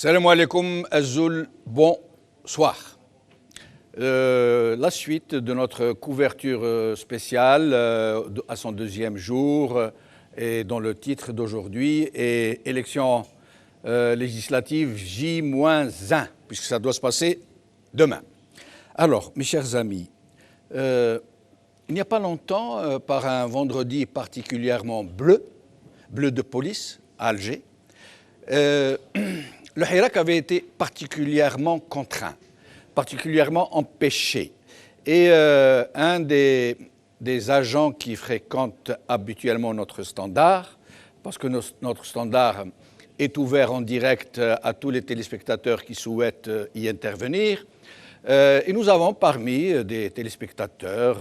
Salam alaikum Azul, bonsoir. La suite de notre couverture spéciale à son deuxième jour et dont le titre d'aujourd'hui est élection législative J-1, puisque ça doit se passer demain. Alors, mes chers amis, il n'y a pas longtemps, par un vendredi particulièrement bleu de police à Alger, le Hirak avait été particulièrement contraint, particulièrement empêché. Et un des agents qui fréquentent habituellement notre standard, parce que notre standard est ouvert en direct à tous les téléspectateurs qui souhaitent y intervenir, et nous avons parmi des téléspectateurs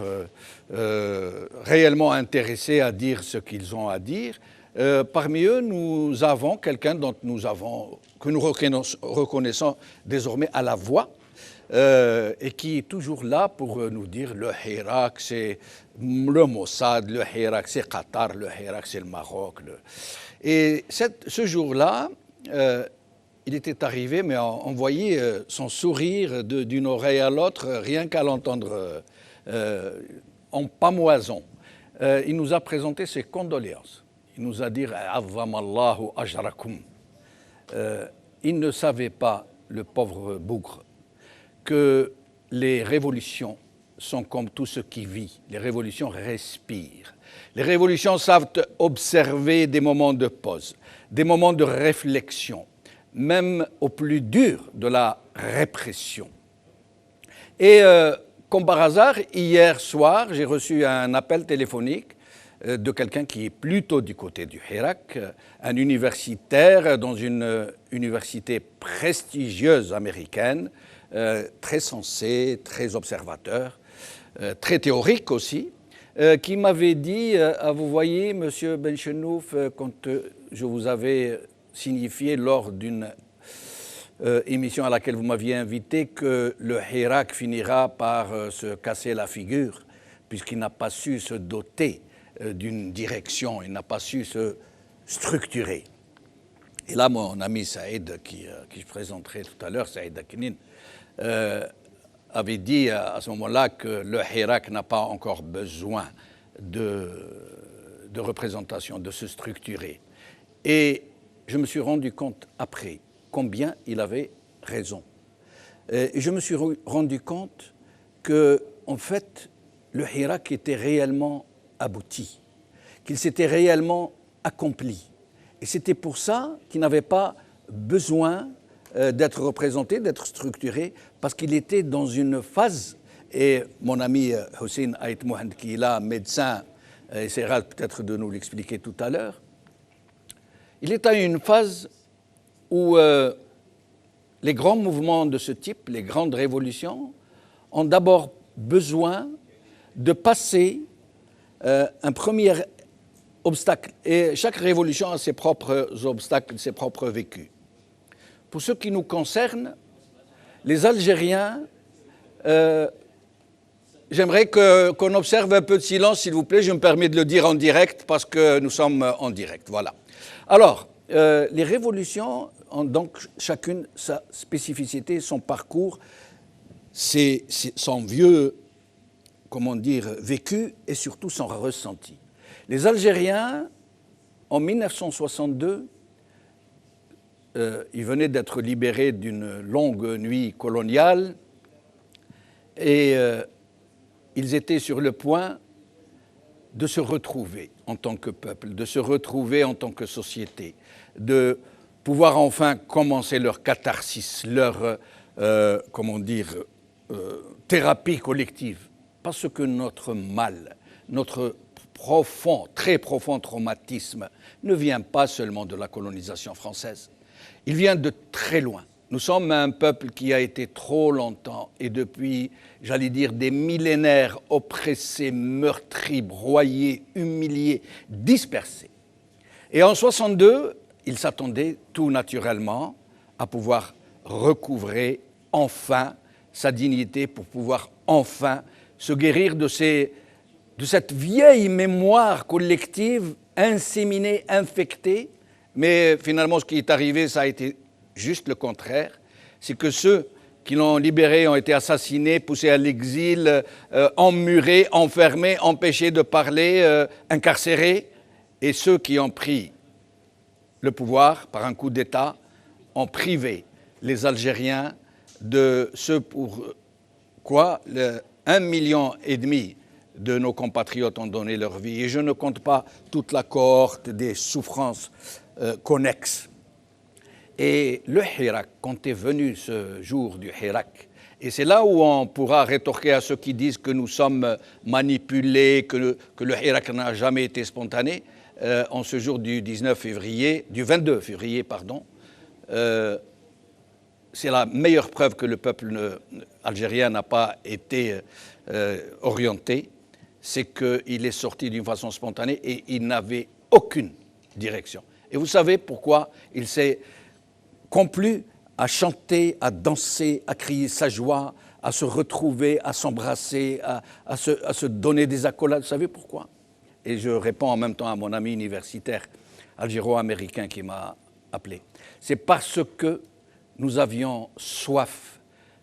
réellement intéressés à dire ce qu'ils ont à dire. Parmi eux, nous avons quelqu'un que nous reconnaissons désormais à la voix et qui est toujours là pour nous dire le Hirak, c'est le Mossad, le Hirak, c'est Qatar, le Hirak, c'est le Maroc. Et ce jour-là, il était arrivé, mais on voyait son sourire d'une oreille à l'autre, rien qu'à l'entendre en pamoison. Il nous a présenté ses condoléances. Il nous a dit « Azzamallahu ajrakum ». Il ne savait pas, le pauvre bougre, que les révolutions sont comme tout ce qui vit. Les révolutions respirent. Les révolutions savent observer des moments de pause, des moments de réflexion, même au plus dur de la répression. Et comme par hasard, hier soir, j'ai reçu un appel téléphonique de quelqu'un qui est plutôt du côté du Hirak, un universitaire dans une université prestigieuse américaine, très sensé, très observateur, très théorique aussi, qui m'avait dit vous voyez, monsieur Benchenouf, quand je vous avais signifié lors d'une émission à laquelle vous m'aviez invité que le Hirak finira par se casser la figure, puisqu'il n'a pas su se doter d'une direction, il n'a pas su se structurer. Et là, mon ami Saïd, qui je présenterai tout à l'heure, Saïd Akinin, avait dit à ce moment-là que le Hirak n'a pas encore besoin de représentation, de se structurer. Et je me suis rendu compte après combien il avait raison. Et je me suis rendu compte que, en fait, le Hirak était réellement abouti, qu'il s'était réellement accompli. Et c'était pour ça qu'il n'avait pas besoin d'être représenté, d'être structuré, parce qu'il était dans une phase, et mon ami Hussein Ait Mohand, qui est là, médecin, essaiera peut-être de nous l'expliquer tout à l'heure, il est à une phase où les grands mouvements de ce type, les grandes révolutions, ont d'abord besoin de passer un premier obstacle. Et chaque révolution a ses propres obstacles, ses propres vécus. Pour ce qui nous concerne, les Algériens, j'aimerais qu'on observe un peu de silence, s'il vous plaît. Je me permets de le dire en direct parce que nous sommes en direct. Voilà. Alors, les révolutions ont donc chacune sa spécificité, son parcours, son vieux, comment dire, vécu et surtout son ressenti. Les Algériens, en 1962, ils venaient d'être libérés d'une longue nuit coloniale et ils étaient sur le point de se retrouver en tant que peuple, de se retrouver en tant que société, de pouvoir enfin commencer leur catharsis, leur, comment dire, thérapie collective. Parce que notre mal, notre profond, très profond traumatisme ne vient pas seulement de la colonisation française. Il vient de très loin. Nous sommes un peuple qui a été trop longtemps et depuis, j'allais dire, des millénaires oppressé, meurtri, broyé, humilié, dispersé. Et en 62, il s'attendait tout naturellement à pouvoir recouvrer enfin sa dignité pour pouvoir enfin se guérir de cette vieille mémoire collective inséminée, infectée. Mais finalement, ce qui est arrivé, ça a été juste le contraire. C'est que ceux qui l'ont libéré ont été assassinés, poussés à l'exil, emmurés, enfermés, empêchés de parler, incarcérés. Et ceux qui ont pris le pouvoir par un coup d'État ont privé les Algériens de ce pour quoi 1,5 million de nos compatriotes ont donné leur vie. Et je ne compte pas toute la cohorte des souffrances connexes. Et le Hirak, quand est venu ce jour du Hirak, et c'est là où on pourra rétorquer à ceux qui disent que nous sommes manipulés, que le Hirak n'a jamais été spontané, en ce jour du 22 février, pardon, c'est la meilleure preuve que le peuple algérien n'a pas été orienté, c'est qu'il est sorti d'une façon spontanée et il n'avait aucune direction. Et vous savez pourquoi il s'est complu à chanter, à danser, à crier sa joie, à se retrouver, à s'embrasser, à se donner des accolades. Vous savez pourquoi? Et je réponds en même temps à mon ami universitaire algéro-américain qui m'a appelé. C'est parce que nous avions soif,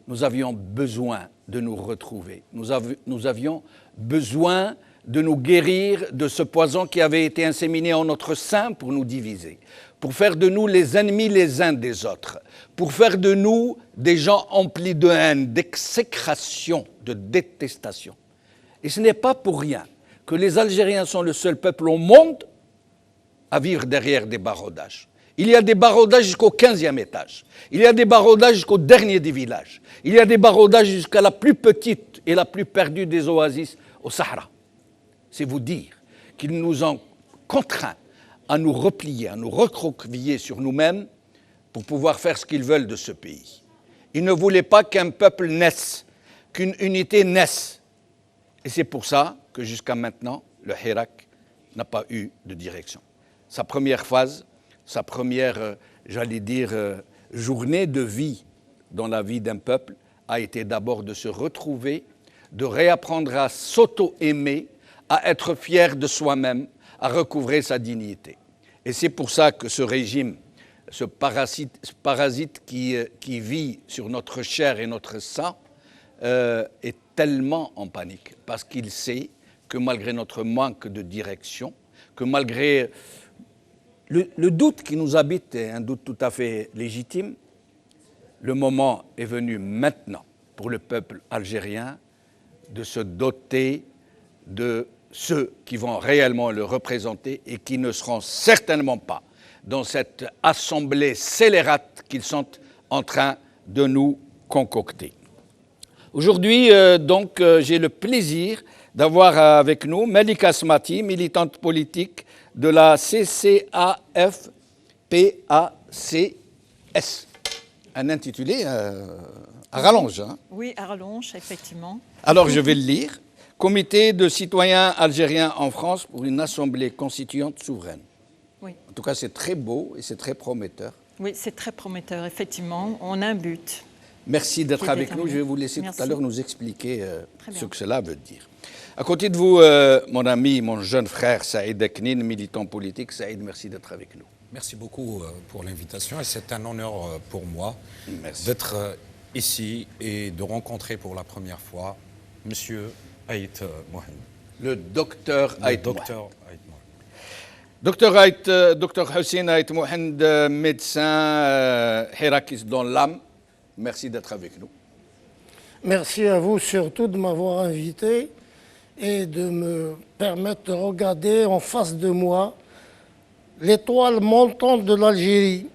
nous avions besoin de nous retrouver, nous avions besoin de nous guérir de ce poison qui avait été inséminé en notre sein pour nous diviser, pour faire de nous les ennemis les uns des autres, pour faire de nous des gens emplis de haine, d'exécration, de détestation. Et ce n'est pas pour rien que les Algériens sont le seul peuple au monde à vivre derrière des baraudages. Il y a des baraudages jusqu'au 15e étage. Il y a des baraudages jusqu'au dernier des villages. Il y a des baraudages jusqu'à la plus petite et la plus perdue des oasis au Sahara. C'est vous dire qu'ils nous ont contraints à nous replier, à nous recroqueviller sur nous-mêmes pour pouvoir faire ce qu'ils veulent de ce pays. Ils ne voulaient pas qu'un peuple naisse, qu'une unité naisse. Et c'est pour ça que jusqu'à maintenant, le Hirak n'a pas eu de direction. Sa première phase, sa première, journée de vie dans la vie d'un peuple a été d'abord de se retrouver, de réapprendre à s'auto-aimer, à être fier de soi-même, à recouvrer sa dignité. Et c'est pour ça que ce régime, ce parasite qui vit sur notre chair et notre sang, est tellement en panique, parce qu'il sait que malgré notre manque de direction, que malgré le doute qui nous habite est un doute tout à fait légitime, le moment est venu maintenant pour le peuple algérien de se doter de ceux qui vont réellement le représenter et qui ne seront certainement pas dans cette assemblée scélérate qu'ils sont en train de nous concocter. Aujourd'hui, j'ai le plaisir d'avoir avec nous Melika Smati, militante politique de la CCAF PACS. Un intitulé à rallonge. Hein. Oui, à rallonge, effectivement. Alors, je vais le lire. Comité de citoyens algériens en France pour une assemblée constituante souveraine. Oui. En tout cas, c'est très beau et c'est très prometteur. Oui, c'est très prometteur, effectivement. On a un but. Merci d'être avec nous. Je vais vous laisser tout à l'heure nous expliquer ce que cela veut dire. À côté de vous, mon ami, mon jeune frère Saïd Aknin, militant politique. Saïd, merci d'être avec nous. Merci beaucoup pour l'invitation et c'est un honneur pour moi d'être ici et de rencontrer pour la première fois Monsieur Ait Mohamed. Le docteur Ait Mohamed. Docteur Hussein Ait Mohamed, médecin hirakiste dans l'âme. Merci d'être avec nous. Merci à vous surtout de m'avoir invité et de me permettre de regarder en face de moi l'étoile montante de l'Algérie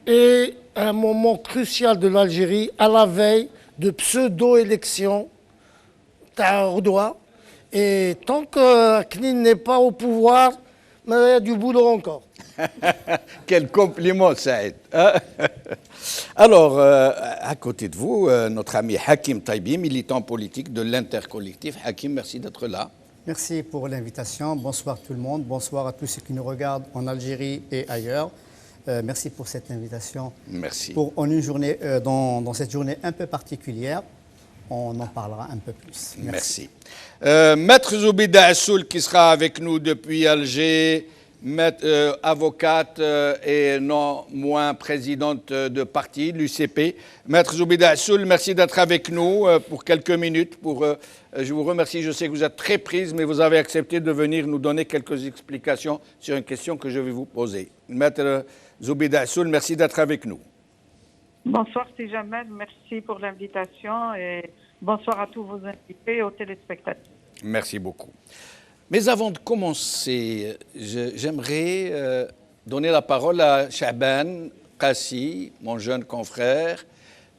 et un moment crucial de l'Algérie à la veille de pseudo-élections tardois. Et tant que Knin n'est pas au pouvoir, il y a du boulot encore. Quel compliment, Saïd. Alors, à côté de vous, notre ami Hakim Taibi, militant politique de l'intercollectif. Hakim, merci d'être là. Merci pour l'invitation. Bonsoir tout le monde. Bonsoir à tous ceux qui nous regardent en Algérie et ailleurs. Merci pour cette invitation. Merci. Dans cette journée un peu particulière, on en parlera un peu plus. Merci. Maître Zoubida Assoul qui sera avec nous depuis Alger, avocate et non moins présidente de parti, l'UCP. Maître Zoubida Assoul, merci d'être avec nous pour quelques minutes. Je vous remercie, je sais que vous êtes très prise, mais vous avez accepté de venir nous donner quelques explications sur une question que je vais vous poser. Maître Zoubida Assoul, merci d'être avec nous. Bonsoir Tijamal, merci pour l'invitation et bonsoir à tous vos invités et aux téléspectateurs. Merci beaucoup. Mais avant de commencer, j'aimerais donner la parole à Chahban Qassi, mon jeune confrère,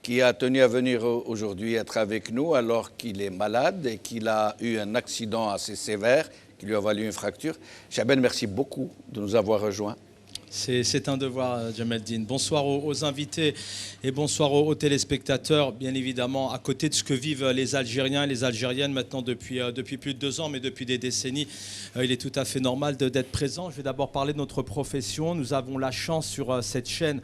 qui a tenu à venir aujourd'hui être avec nous alors qu'il est malade et qu'il a eu un accident assez sévère qui lui a valu une fracture. Chahban, merci beaucoup de nous avoir rejoints. C'est un devoir, Jamaldine. Bonsoir aux invités et bonsoir aux téléspectateurs. Bien évidemment, à côté de ce que vivent les Algériens et les Algériennes maintenant depuis plus de 2 ans, mais depuis des décennies, il est tout à fait normal d'être présent. Je vais d'abord parler de notre profession. Nous avons la chance sur cette chaîne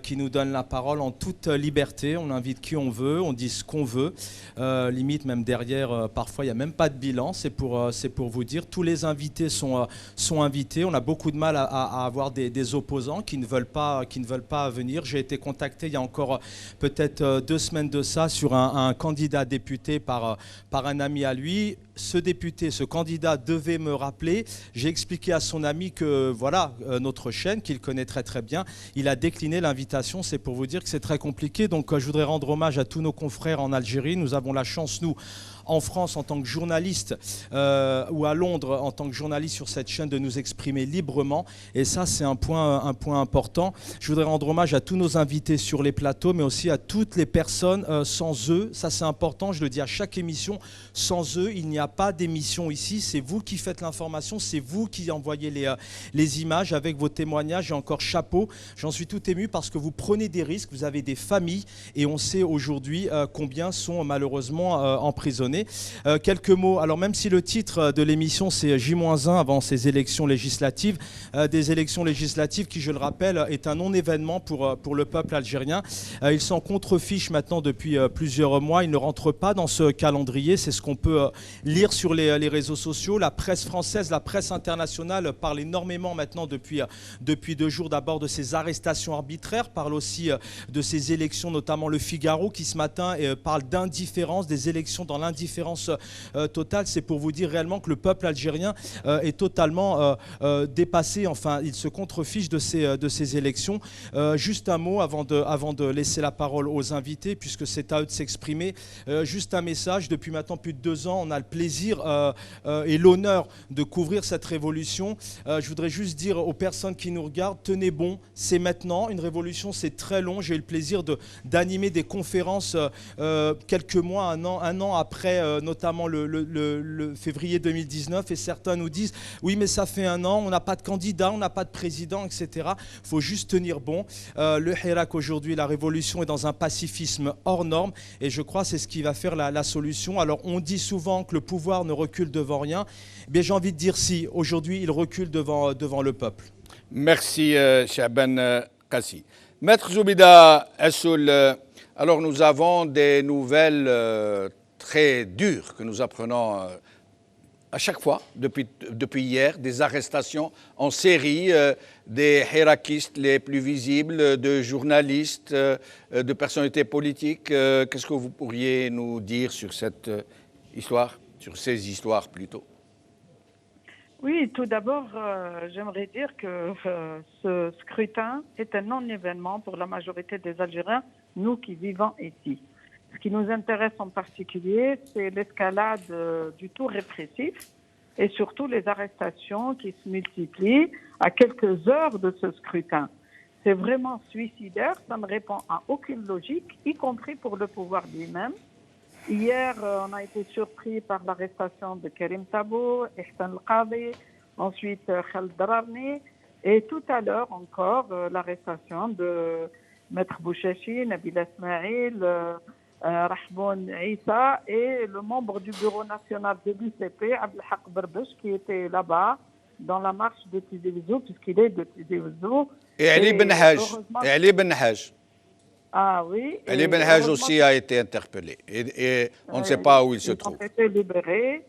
qui nous donne la parole en toute liberté. On invite qui on veut, on dit ce qu'on veut. Limite, même derrière, parfois, il n'y a même pas de bilan. C'est pour vous dire. Tous les invités sont invités. On a beaucoup de mal à avoir des opposants qui ne veulent pas venir. J'ai été contacté il y a encore peut-être 2 semaines de ça sur un candidat député par un ami à lui. Ce député, ce candidat devait me rappeler. J'ai expliqué à son ami que voilà, notre chaîne, qu'il connaît très très bien, il a décliné l'invitation. C'est pour vous dire que c'est très compliqué. Donc je voudrais rendre hommage à tous nos confrères en Algérie. Nous avons la chance, nous, en France en tant que journaliste ou à Londres en tant que journaliste sur cette chaîne de nous exprimer librement. Et ça, c'est un point important. Je voudrais rendre hommage à tous nos invités sur les plateaux, mais aussi à toutes les personnes. Sans eux, ça c'est important, je le dis à chaque émission, sans eux, il n'y a pas d'émission ici. C'est vous qui faites l'information, c'est vous qui envoyez les images avec vos témoignages. Et encore chapeau, j'en suis tout ému parce que vous prenez des risques, vous avez des familles et on sait aujourd'hui combien sont malheureusement emprisonnés. Quelques mots, alors même si le titre de l'émission c'est J-1 avant ces élections législatives, des élections législatives qui, je le rappelle, est un non-événement pour le peuple algérien. Ils s'en contrefichent maintenant depuis plusieurs mois, ils ne rentrent pas dans ce calendrier, c'est ce qu'on peut lire sur les réseaux sociaux. La presse française, la presse internationale parle énormément maintenant depuis 2 jours d'abord de ces arrestations arbitraires, parle aussi de ces élections, notamment Le Figaro qui ce matin parle d'indifférence, des élections dans l'indifférence totale. C'est pour vous dire réellement que le peuple algérien est totalement dépassé, enfin il se contrefiche de ces élections. Juste un mot avant de laisser la parole aux invités, puisque c'est à eux de s'exprimer. Juste un message, depuis maintenant plus de 2 ans, on a le plaisir et l'honneur de couvrir cette révolution. Je voudrais juste dire aux personnes qui nous regardent, tenez bon, c'est maintenant, une révolution c'est très long. J'ai eu le plaisir d'animer des conférences quelques mois, un an après, notamment le février 2019, et certains nous disent oui mais ça fait 1 an, on n'a pas de candidat, on n'a pas de président, etc. Il faut juste tenir bon. Le Hirak aujourd'hui, la révolution est dans un pacifisme hors norme et je crois que c'est ce qui va faire la solution. Alors on dit souvent que le pouvoir ne recule devant rien, mais j'ai envie de dire si, aujourd'hui il recule devant le peuple. Merci Chahban Qassi. Maître Zoubida Assoul, alors nous avons des nouvelles très dures que nous apprenons à chaque fois, depuis hier, des arrestations en série des hirakistes les plus visibles, de journalistes, de personnalités politiques. Qu'est-ce que vous pourriez nous dire sur cette histoire, sur ces histoires plutôt? Oui, tout d'abord, j'aimerais dire que ce scrutin est un non-événement pour la majorité des Algériens, nous qui vivons ici. Ce qui nous intéresse en particulier, c'est l'escalade du tout répressif et surtout les arrestations qui se multiplient à quelques heures de ce scrutin. C'est vraiment suicidaire, ça ne répond à aucune logique, y compris pour le pouvoir lui-même. Hier, on a été surpris par l'arrestation de Karim Tabou, Ihsan El-Qadi, ensuite Khaled Dararni, et tout à l'heure encore l'arrestation de Maître Bouchachi, Nabil Esmaïl, Rahboun Issa et le membre du bureau national de l'UCP, Abdelhak Berbech, qui était là-bas dans la marche de Tizi Ouzou, puisqu'il est de Tizi Ouzou. Et Ali Ben Haj. Ah oui. Ali Ben Haj aussi a été interpellé. Et on ne sait pas où il se trouve. Ils ont été libérés.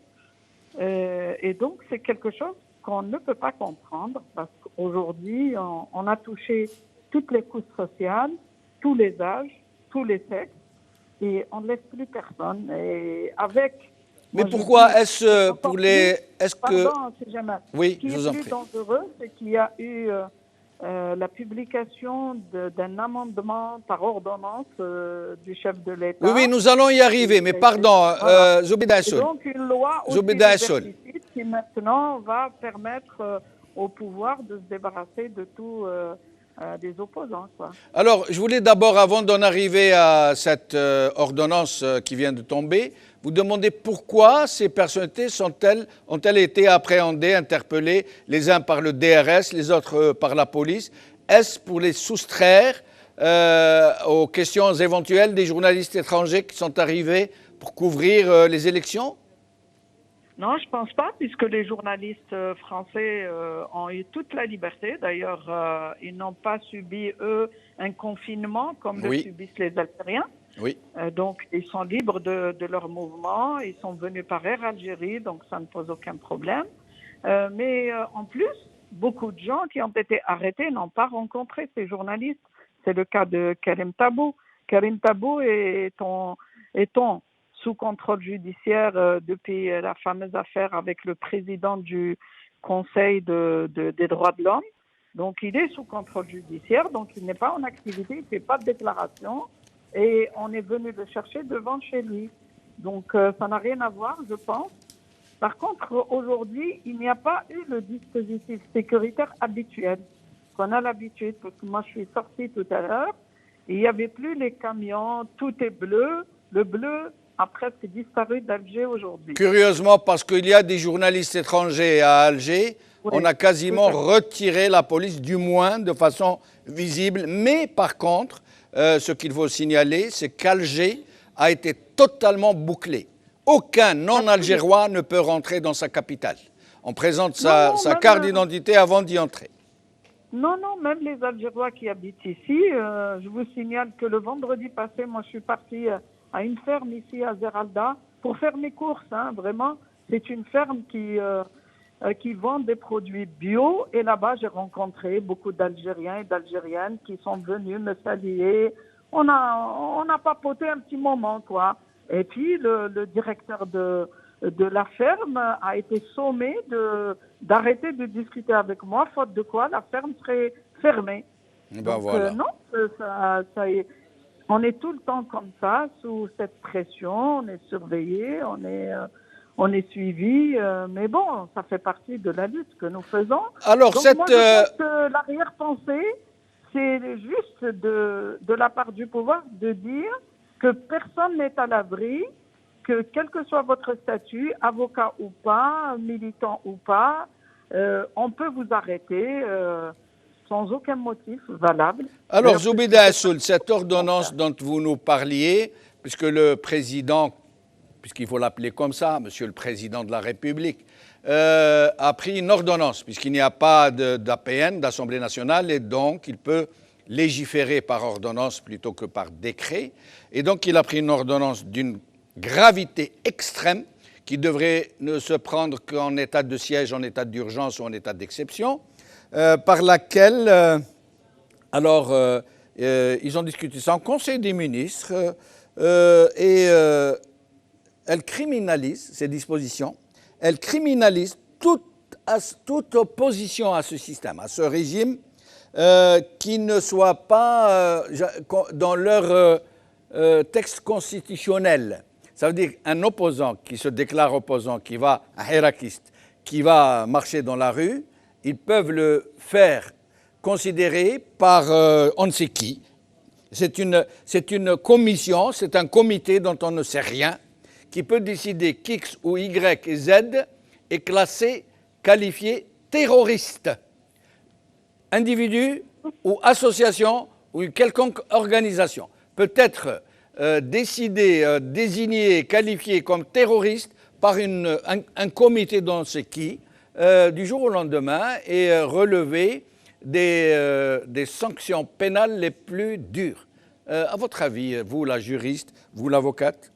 Et donc, c'est quelque chose qu'on ne peut pas comprendre, parce qu'aujourd'hui, on a touché toutes les couches sociales, tous les âges, tous les sexes, et on ne laisse plus personne. Et avec... Mais moi, je pourquoi dis, est-ce encore pour les... plus, Est-ce que... pardon, c'est Jamal. Oui, Ce qui je vous est en plus prie. dangereux, c'est qu'il y a eu la publication d'un amendement par ordonnance du chef de l'État. Oui, oui, nous allons y arriver, mais pardon, Voilà. Zoubida Et Assoul. donc une loi aussi Zoubida Assoul. liberticide qui maintenant va permettre au pouvoir de se débarrasser de tous des opposants, quoi. Alors, je voulais d'abord, avant d'en arriver à cette ordonnance qui vient de tomber, vous demander pourquoi ces personnalités ont-elles été appréhendées, interpellées, les uns par le DRS, les autres par la police. Est-ce pour les soustraire aux questions éventuelles des journalistes étrangers qui sont arrivés pour couvrir les élections? Non, je pense pas, puisque les journalistes français ont eu toute la liberté. D'ailleurs, ils n'ont pas subi, eux, un confinement comme le subissent les Algériens. Oui. Donc, ils sont libres de leur mouvement. Ils sont venus par Air Algérie, donc ça ne pose aucun problème. Mais en plus, beaucoup de gens qui ont été arrêtés n'ont pas rencontré ces journalistes. C'est le cas de Karim Tabou. Karim Tabou est sous contrôle judiciaire depuis la fameuse affaire avec le président du Conseil des droits de l'homme. Donc, il est sous contrôle judiciaire, donc il n'est pas en activité, il ne fait pas de déclaration. Et on est venu le chercher devant chez lui. Donc, ça n'a rien à voir, je pense. Par contre, aujourd'hui, il n'y a pas eu le dispositif sécuritaire habituel qu'on a l'habitude. Parce que moi, je suis sortie tout à l'heure, et il n'y avait plus les camions, tout est bleu. Le bleu a presque disparu d'Alger aujourd'hui. Curieusement, parce qu'il y a des journalistes étrangers à Alger, oui, on a quasiment retiré la police, du moins de façon visible. Mais par contre, ce qu'il faut signaler, c'est qu'Alger a été totalement bouclé. Aucun non-algérois ne peut rentrer dans sa capitale. On présente sa carte d'identité avant d'y entrer. Non, même les Algérois qui habitent ici, je vous signale que le vendredi passé, moi je suis partie à une ferme ici à Zeralda pour faire mes courses, hein, vraiment. C'est une ferme qui vend des produits bio et là-bas j'ai rencontré beaucoup d'Algériens et d'Algériennes qui sont venus me saluer. On a papoté un petit moment, quoi. Et puis le directeur de la ferme a été sommé d'arrêter de discuter avec moi, faute de quoi la ferme serait fermée. Ben donc voilà. Non, on est tout le temps comme ça, sous cette pression, on est surveillé, on est suivi, mais bon, ça fait partie de la lutte que nous faisons. Alors, donc moi, je pense que l'arrière-pensée, c'est juste de la part du pouvoir de dire que personne n'est à l'abri, que quel que soit votre statut, avocat ou pas, militant ou pas, on peut vous arrêter sans aucun motif valable. Alors, Zoubida Assoul, cette ordonnance dont vous nous parliez, puisque le président, puisqu'il faut l'appeler comme ça, monsieur le président de la République, a pris une ordonnance, puisqu'il n'y a pas d'APN, d'Assemblée nationale, et donc il peut légiférer par ordonnance plutôt que par décret. Et donc il a pris une ordonnance d'une gravité extrême qui devrait ne se prendre qu'en état de siège, en état d'urgence ou en état d'exception, par laquelle, ils ont discuté ça en Conseil des ministres et elle criminalise ces dispositions, elle criminalise toute opposition à ce système, à ce régime, qui ne soit pas dans leur texte constitutionnel. Ça veut dire un opposant qui se déclare opposant, qui va, un hirakiste, qui va marcher dans la rue, ils peuvent le faire considérer par on ne sait qui. C'est une commission, c'est un comité dont on ne sait rien, qui peut décider qu'X ou Y et Z est classé, qualifié terroriste. Individu ou association ou quelconque organisation peut être décidé, désigné, qualifié comme terroriste par un comité dont c'est qui, du jour au lendemain, et relever des sanctions pénales les plus dures. À votre avis, vous la juriste, vous l'avocate?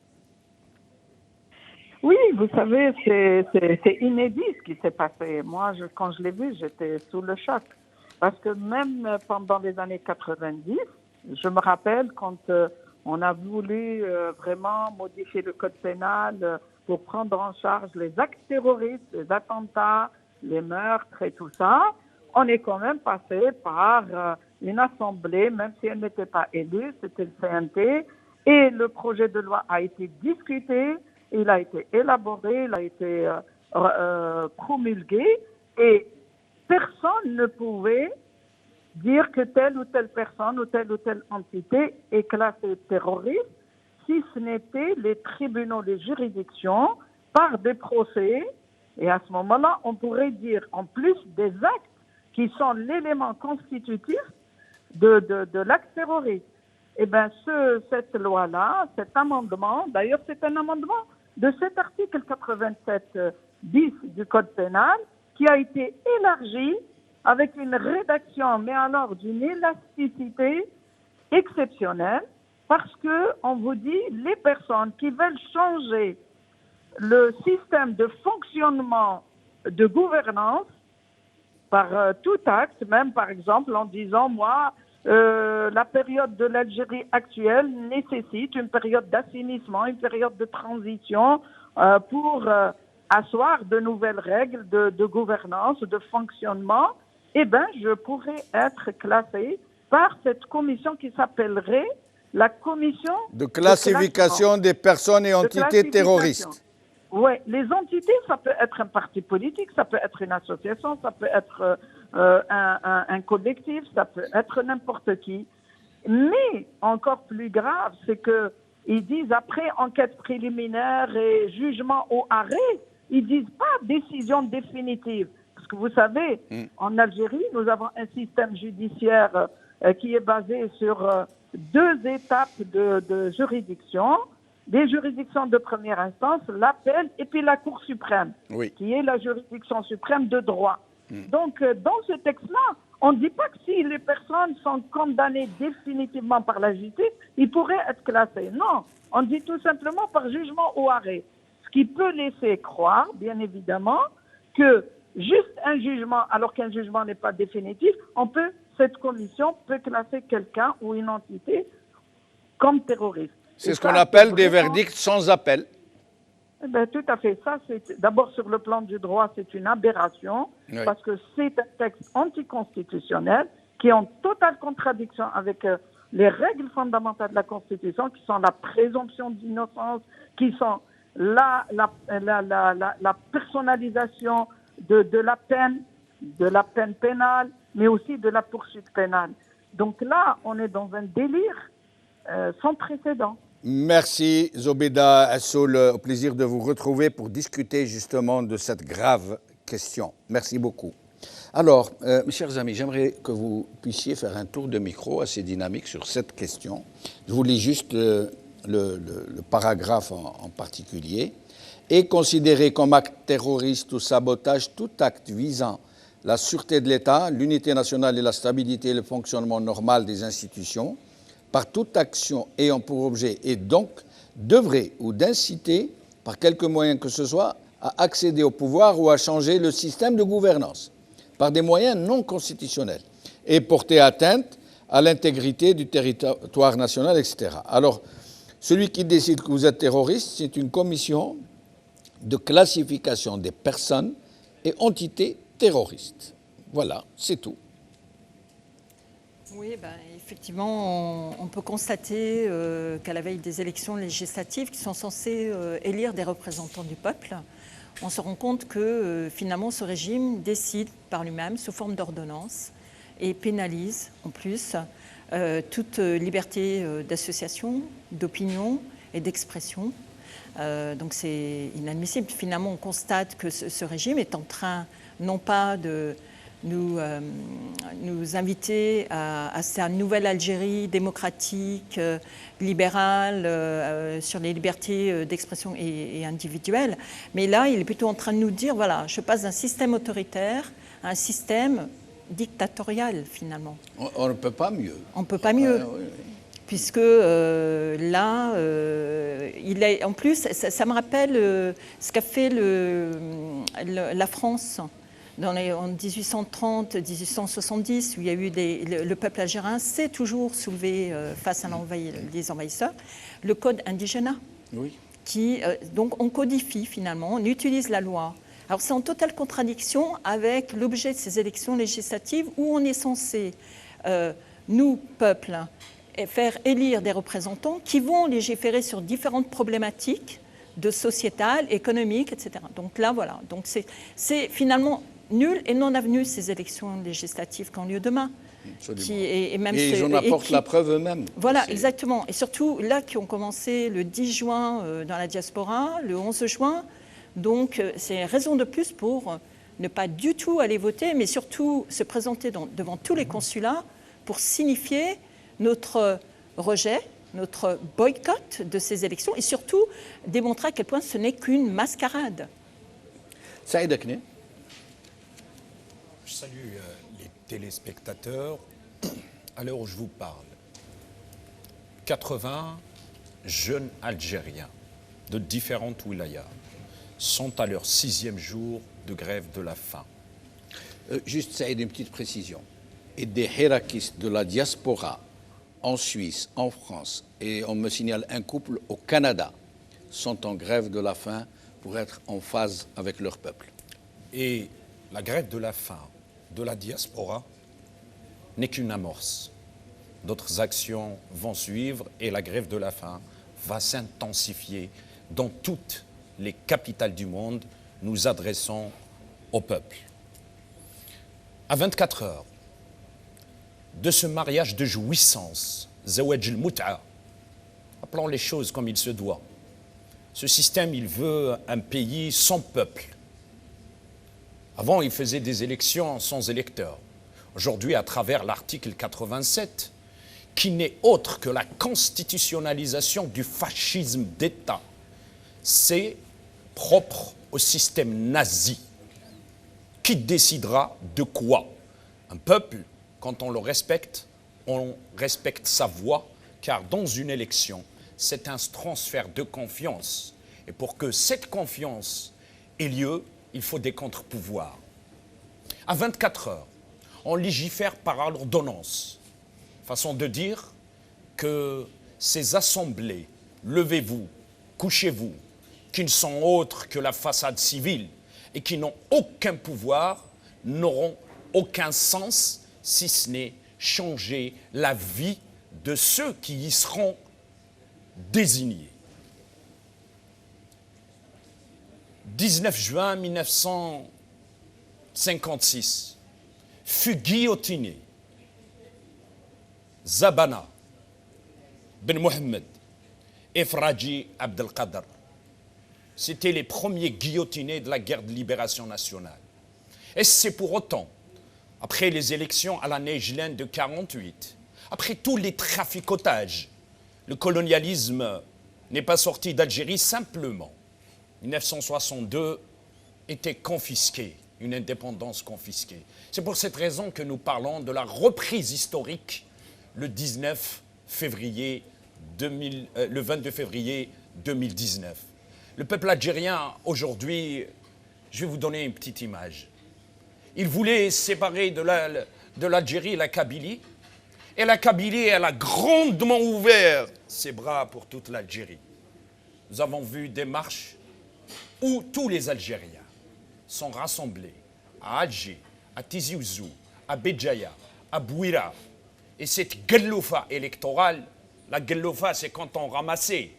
Oui, vous savez, c'est inédit ce qui s'est passé. Moi, quand je l'ai vu, j'étais sous le choc. Parce que même pendant les années 90, je me rappelle quand on a voulu vraiment modifier le code pénal pour prendre en charge les actes terroristes, les attentats, les meurtres et tout ça, on est quand même passé par une assemblée, même si elle n'était pas élue, c'était le CNT, et le projet de loi a été discuté, il a été élaboré, il a été promulgué, et personne ne pouvait dire que telle ou telle personne ou telle entité est classée terroriste si ce n'était les tribunaux, les juridictions, par des procès. Et à ce moment-là, on pourrait dire, en plus des actes qui sont l'élément constitutif de l'acte terroriste. Eh bien, cette loi-là, cet amendement, d'ailleurs, c'est un amendement de cet article 87 bis du Code pénal qui a été élargi avec une rédaction, mais alors d'une élasticité exceptionnelle, parce que on vous dit, les personnes qui veulent changer le système de fonctionnement de gouvernance par tout acte, même par exemple en disant, moi, la période de l'Algérie actuelle nécessite une période d'assainissement, une période de transition pour asseoir de nouvelles règles de gouvernance, de fonctionnement, eh bien, je pourrais être classé par cette commission qui s'appellerait la commission de classification des personnes et entités terroristes. Oui, les entités, ça peut être un parti politique, ça peut être une association, ça peut être un collectif, ça peut être n'importe qui. Mais encore plus grave, c'est que ils disent après enquête préliminaire et jugement au arrêt, ils disent pas décision définitive. Parce que vous savez, en Algérie, nous avons un système judiciaire qui est basé sur 2 étapes de juridiction. Des juridictions de première instance, l'appel et puis la Cour suprême, qui est la juridiction suprême de droit. Donc, dans ce texte-là, on ne dit pas que si les personnes sont condamnées définitivement par la justice, ils pourraient être classés. Non, on dit tout simplement par jugement au arrêt. Ce qui peut laisser croire, bien évidemment, que juste un jugement, alors qu'un jugement n'est pas définitif, cette commission peut classer quelqu'un ou une entité comme terroriste. C'est ce qu'on appelle des verdicts sans appel. Eh bien, tout à fait. Ça, c'est d'abord sur le plan du droit, c'est une aberration, parce que c'est un texte anticonstitutionnel qui est en totale contradiction avec les règles fondamentales de la Constitution, qui sont la présomption d'innocence, qui sont la personnalisation de la peine pénale, mais aussi de la poursuite pénale. Donc là, on est dans un délire sans précédent. Merci Zobeda Assoul, au plaisir de vous retrouver pour discuter justement de cette grave question. Merci beaucoup. Alors, mes chers amis, j'aimerais que vous puissiez faire un tour de micro assez dynamique sur cette question. Je vous lis juste le paragraphe en particulier. Est considéré comme acte terroriste ou sabotage tout acte visant la sûreté de l'État, l'unité nationale et la stabilité et le fonctionnement normal des institutions, par toute action ayant pour objet et donc d'œuvrer ou d'inciter, par quelque moyen que ce soit, à accéder au pouvoir ou à changer le système de gouvernance, par des moyens non constitutionnels, et porter atteinte à l'intégrité du territoire national, etc. Alors, celui qui décide que vous êtes terroriste, c'est une commission de classification des personnes et entités terroristes. Voilà, c'est tout. Oui, effectivement, on peut constater qu'à la veille des élections législatives qui sont censées élire des représentants du peuple, on se rend compte que finalement ce régime décide par lui-même sous forme d'ordonnance et pénalise en plus toute liberté d'association, d'opinion et d'expression. Donc c'est inadmissible. Finalement, on constate que ce régime est en train non pas de nous inviter à sa nouvelle Algérie démocratique, libérale, sur les libertés d'expression et individuelles. Mais là, il est plutôt en train de nous dire, voilà, je passe d'un système autoritaire à un système dictatorial, finalement. On ne peut pas mieux. On ne peut pas mieux. Oui. puisque là, en plus, ça me rappelle ce qu'a fait la France en 1830-1870, où il y a eu le peuple algérien s'est toujours soulevé face à les envahisseurs, le code indigénat, Oui. qui, donc on codifie finalement, on utilise la loi. Alors c'est en totale contradiction avec l'objet de ces élections législatives où on est censé, nous, peuple, faire élire des représentants qui vont légiférer sur différentes problématiques sociétales, économiques, etc. Donc là, voilà. Donc c'est finalement nul et non avenu ces élections législatives qui ont lieu demain. Et ils en apportent la preuve eux-mêmes. Voilà, exactement. Et surtout, là, qui ont commencé le 10 juin dans la diaspora, le 11 juin. Donc, c'est raison de plus pour ne pas du tout aller voter, mais surtout se présenter devant tous les consulats pour signifier notre rejet, notre boycott de ces élections et surtout démontrer à quel point ce n'est qu'une mascarade. Saïd Akne. Je salue les téléspectateurs. À l'heure où je vous parle, 80 jeunes Algériens de différentes wilayas sont à leur 6e jour de grève de la faim. Juste, Saïd, une petite précision. Et des hirakistes de la diaspora en Suisse, en France, et on me signale un couple au Canada, sont en grève de la faim pour être en phase avec leur peuple. Et la grève de la faim de la diaspora n'est qu'une amorce. D'autres actions vont suivre et la grève de la faim va s'intensifier dans toutes les capitales du monde. Nous adressons au peuple. À 24 heures de ce mariage de jouissance, Zawaj al-Mut'a, appelons les choses comme il se doit. Ce système, il veut un pays sans peuple. Avant, il faisait des élections sans électeurs. Aujourd'hui, à travers l'article 87, qui n'est autre que la constitutionnalisation du fascisme d'État, c'est propre au système nazi. Qui décidera de quoi? Un peuple, quand on le respecte, on respecte sa voix, car dans une élection, c'est un transfert de confiance. Et pour que cette confiance ait lieu, il faut des contre-pouvoirs. À 24 heures, on légifère par ordonnance. Façon de dire que ces assemblées, levez-vous, couchez-vous, qui ne sont autres que la façade civile et qui n'ont aucun pouvoir, n'auront aucun sens si ce n'est changer la vie de ceux qui y seront désignés. 19 juin 1956, fut guillotiné Zabana Ben Mohamed et Fraji Abdelkader. C'était les premiers guillotinés de la guerre de libération nationale. Et c'est pour autant, après les élections à la Neigelaine de 1948, après tous les traficotages, le colonialisme n'est pas sorti d'Algérie simplement. 1962 était confisqué, une indépendance confisquée. C'est pour cette raison que nous parlons de la reprise historique le 22 février 2019. Le peuple algérien, aujourd'hui, je vais vous donner une petite image. Il voulait séparer de l'Algérie la Kabylie. Et la Kabylie, elle a grandement ouvert ses bras pour toute l'Algérie. Nous avons vu des marches où tous les Algériens sont rassemblés à Alger, à Tizi Ouzou, à Béjaïa, à Bouira. Et cette guelloufa électorale, la guelloufa, c'est quand on ramassait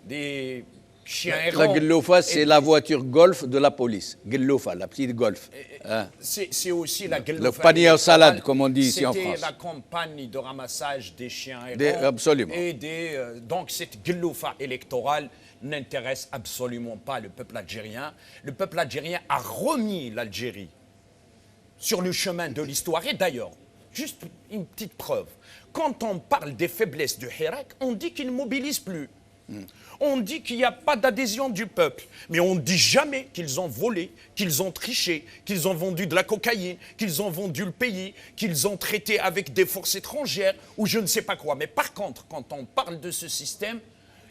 des chiens errants. La guelloufa, c'est la voiture Golf de la police. Guelloufa, la petite Golf. Hein. C'est aussi la guelloufa. Le panier en salade, comme on dit ici en France. C'était la campagne de ramassage des chiens errants. Absolument. Et donc cette guelloufa électorale n'intéresse absolument pas le peuple algérien. Le peuple algérien a remis l'Algérie sur le chemin de l'histoire. Et d'ailleurs, juste une petite preuve. Quand on parle des faiblesses de Hirak, on dit qu'il ne mobilise plus. On dit qu'il n'y a pas d'adhésion du peuple, mais on ne dit jamais qu'ils ont volé, qu'ils ont triché, qu'ils ont vendu de la cocaïne, qu'ils ont vendu le pays, qu'ils ont traité avec des forces étrangères ou je ne sais pas quoi. Mais par contre, quand on parle de ce système,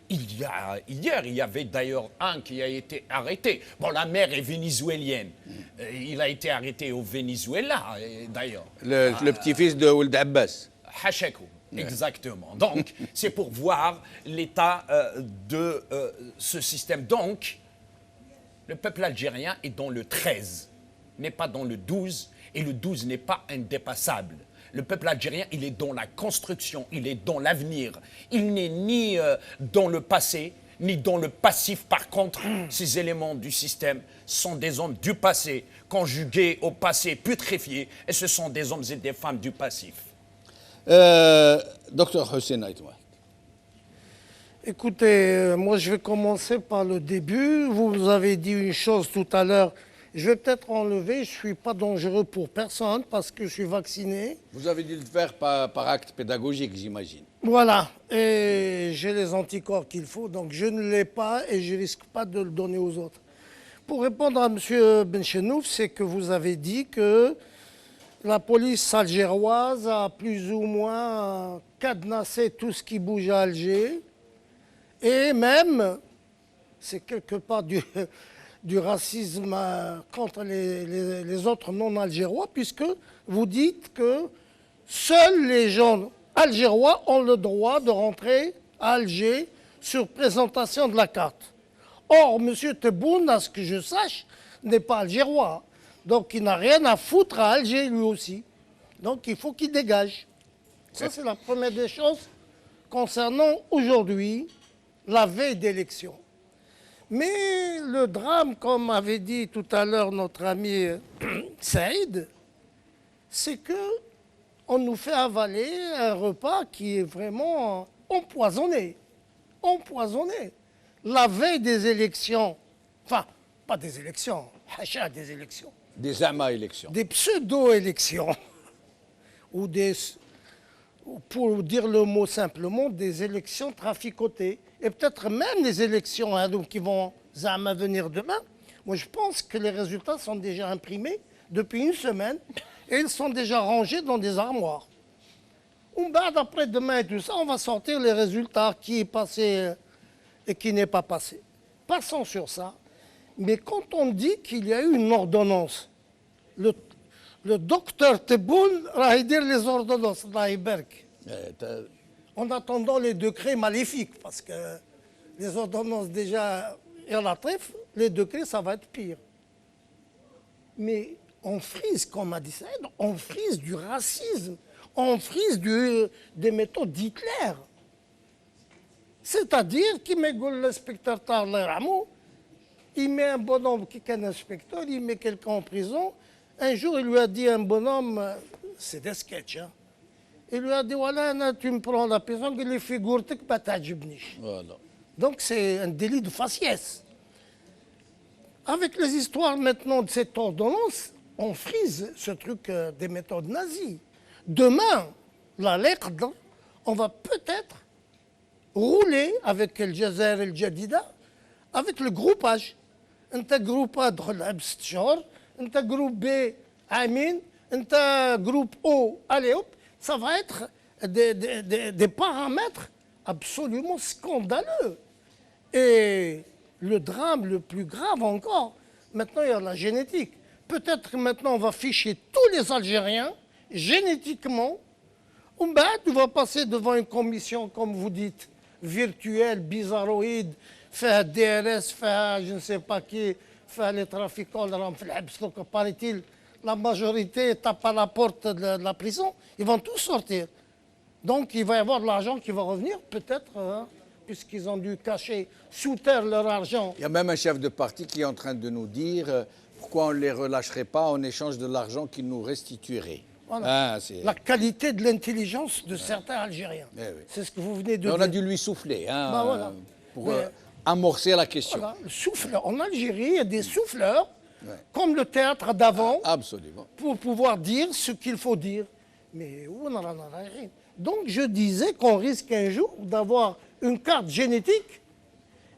hier, il y avait d'ailleurs un qui a été arrêté. Bon, la mère est vénézuélienne. Il a été arrêté au Venezuela, d'ailleurs. Le petit-fils de Ould Abbas. Hachakou. Exactement. Donc, c'est pour voir l'état de ce système. Donc, le peuple algérien est dans le 13, n'est pas dans le 12, et le 12 n'est pas indépassable. Le peuple algérien, il est dans la construction, il est dans l'avenir. Il n'est ni dans le passé, ni dans le passif. Par contre, ces éléments du système sont des hommes du passé, conjugués au passé putréfié, et ce sont des hommes et des femmes du passif. Docteur Hussein Aïtoua. Écoutez, moi je vais commencer par le début. Vous avez dit une chose tout à l'heure. Je vais peut-être enlever, je ne suis pas dangereux pour personne parce que je suis vacciné. Vous avez dû le faire par acte pédagogique, j'imagine. Voilà, et j'ai les anticorps qu'il faut, donc je ne l'ai pas et je ne risque pas de le donner aux autres. Pour répondre à M. Benchenouf, c'est que vous avez dit que la police algéroise a plus ou moins cadenassé tout ce qui bouge à Alger. Et même, c'est quelque part du racisme contre les autres non-algérois, puisque vous dites que seuls les gens algérois ont le droit de rentrer à Alger sur présentation de la carte. Or, M. Tebboune, à ce que je sache, n'est pas algérois. Donc, il n'a rien à foutre à Alger, lui aussi. Donc, il faut qu'il dégage. Ça, c'est la première des choses concernant aujourd'hui la veille d'élection. Mais le drame, comme avait dit tout à l'heure notre ami Saïd, c'est qu'on nous fait avaler un repas qui est vraiment empoisonné. Empoisonné. La veille des élections, enfin, pas des élections, hacha des élections. Des amas élections. Des pseudo-élections, ou des, pour dire le mot simplement, des élections traficotées. Et peut-être même les élections qui vont venir demain. Moi, je pense que les résultats sont déjà imprimés depuis une semaine et ils sont déjà rangés dans des armoires. Après demain et tout ça, on va sortir les résultats qui est passé et qui n'est pas passé. Passons sur ça. Mais quand on dit qu'il y a eu une ordonnance, le docteur Tebboune va dire les ordonnances, en attendant les décrets maléfiques, parce que les ordonnances déjà, il y en a trèfle, les décrets, ça va être pire. Mais on frise, comme a dit Saïd, on frise du racisme, on frise des méthodes d'Hitler. C'est-à-dire qu'il met l'inspecteur Tarler-Ramou, il met un bonhomme qui est un inspecteur, il met quelqu'un en prison. Un jour, il lui a dit un bonhomme, c'est des sketchs, hein. Il lui a dit, voilà, tu me prends la prison, que les figures, tu Voilà. Donc c'est un délit de faciès. Avec les histoires maintenant de cette ordonnance, on frise ce truc des méthodes nazies. Demain, la lettre, on va peut-être rouler avec El Jazer et El Jadida, avec le groupage. Un groupe A, un groupe B, Amin, un groupe O, allez hop, ça va être des paramètres absolument scandaleux. Et le drame le plus grave encore, maintenant il y a la génétique. Peut-être que maintenant on va ficher tous les Algériens génétiquement. Tu vas passer devant une commission, comme vous dites, virtuelle, bizarroïde, faire DRS, faire je ne sais pas qui, faire les trafiquants, paraît-il, la majorité tape à la porte de la prison, ils vont tous sortir. Donc il va y avoir de l'argent qui va revenir, peut-être, hein, puisqu'ils ont dû cacher sous terre leur argent. Il y a même un chef de parti qui est en train de nous dire pourquoi on ne les relâcherait pas en échange de l'argent qu'ils nous restitueraient. Voilà. La qualité de l'intelligence de certains Algériens. Eh oui. C'est ce que vous venez de dire. On a dû lui souffler voilà. pour amorcer la question. Voilà, le souffleur. En Algérie, il y a des souffleurs, comme le théâtre d'avant, absolument, pour pouvoir dire ce qu'il faut dire. Mais où on en a rien. Donc je disais qu'on risque un jour d'avoir une carte génétique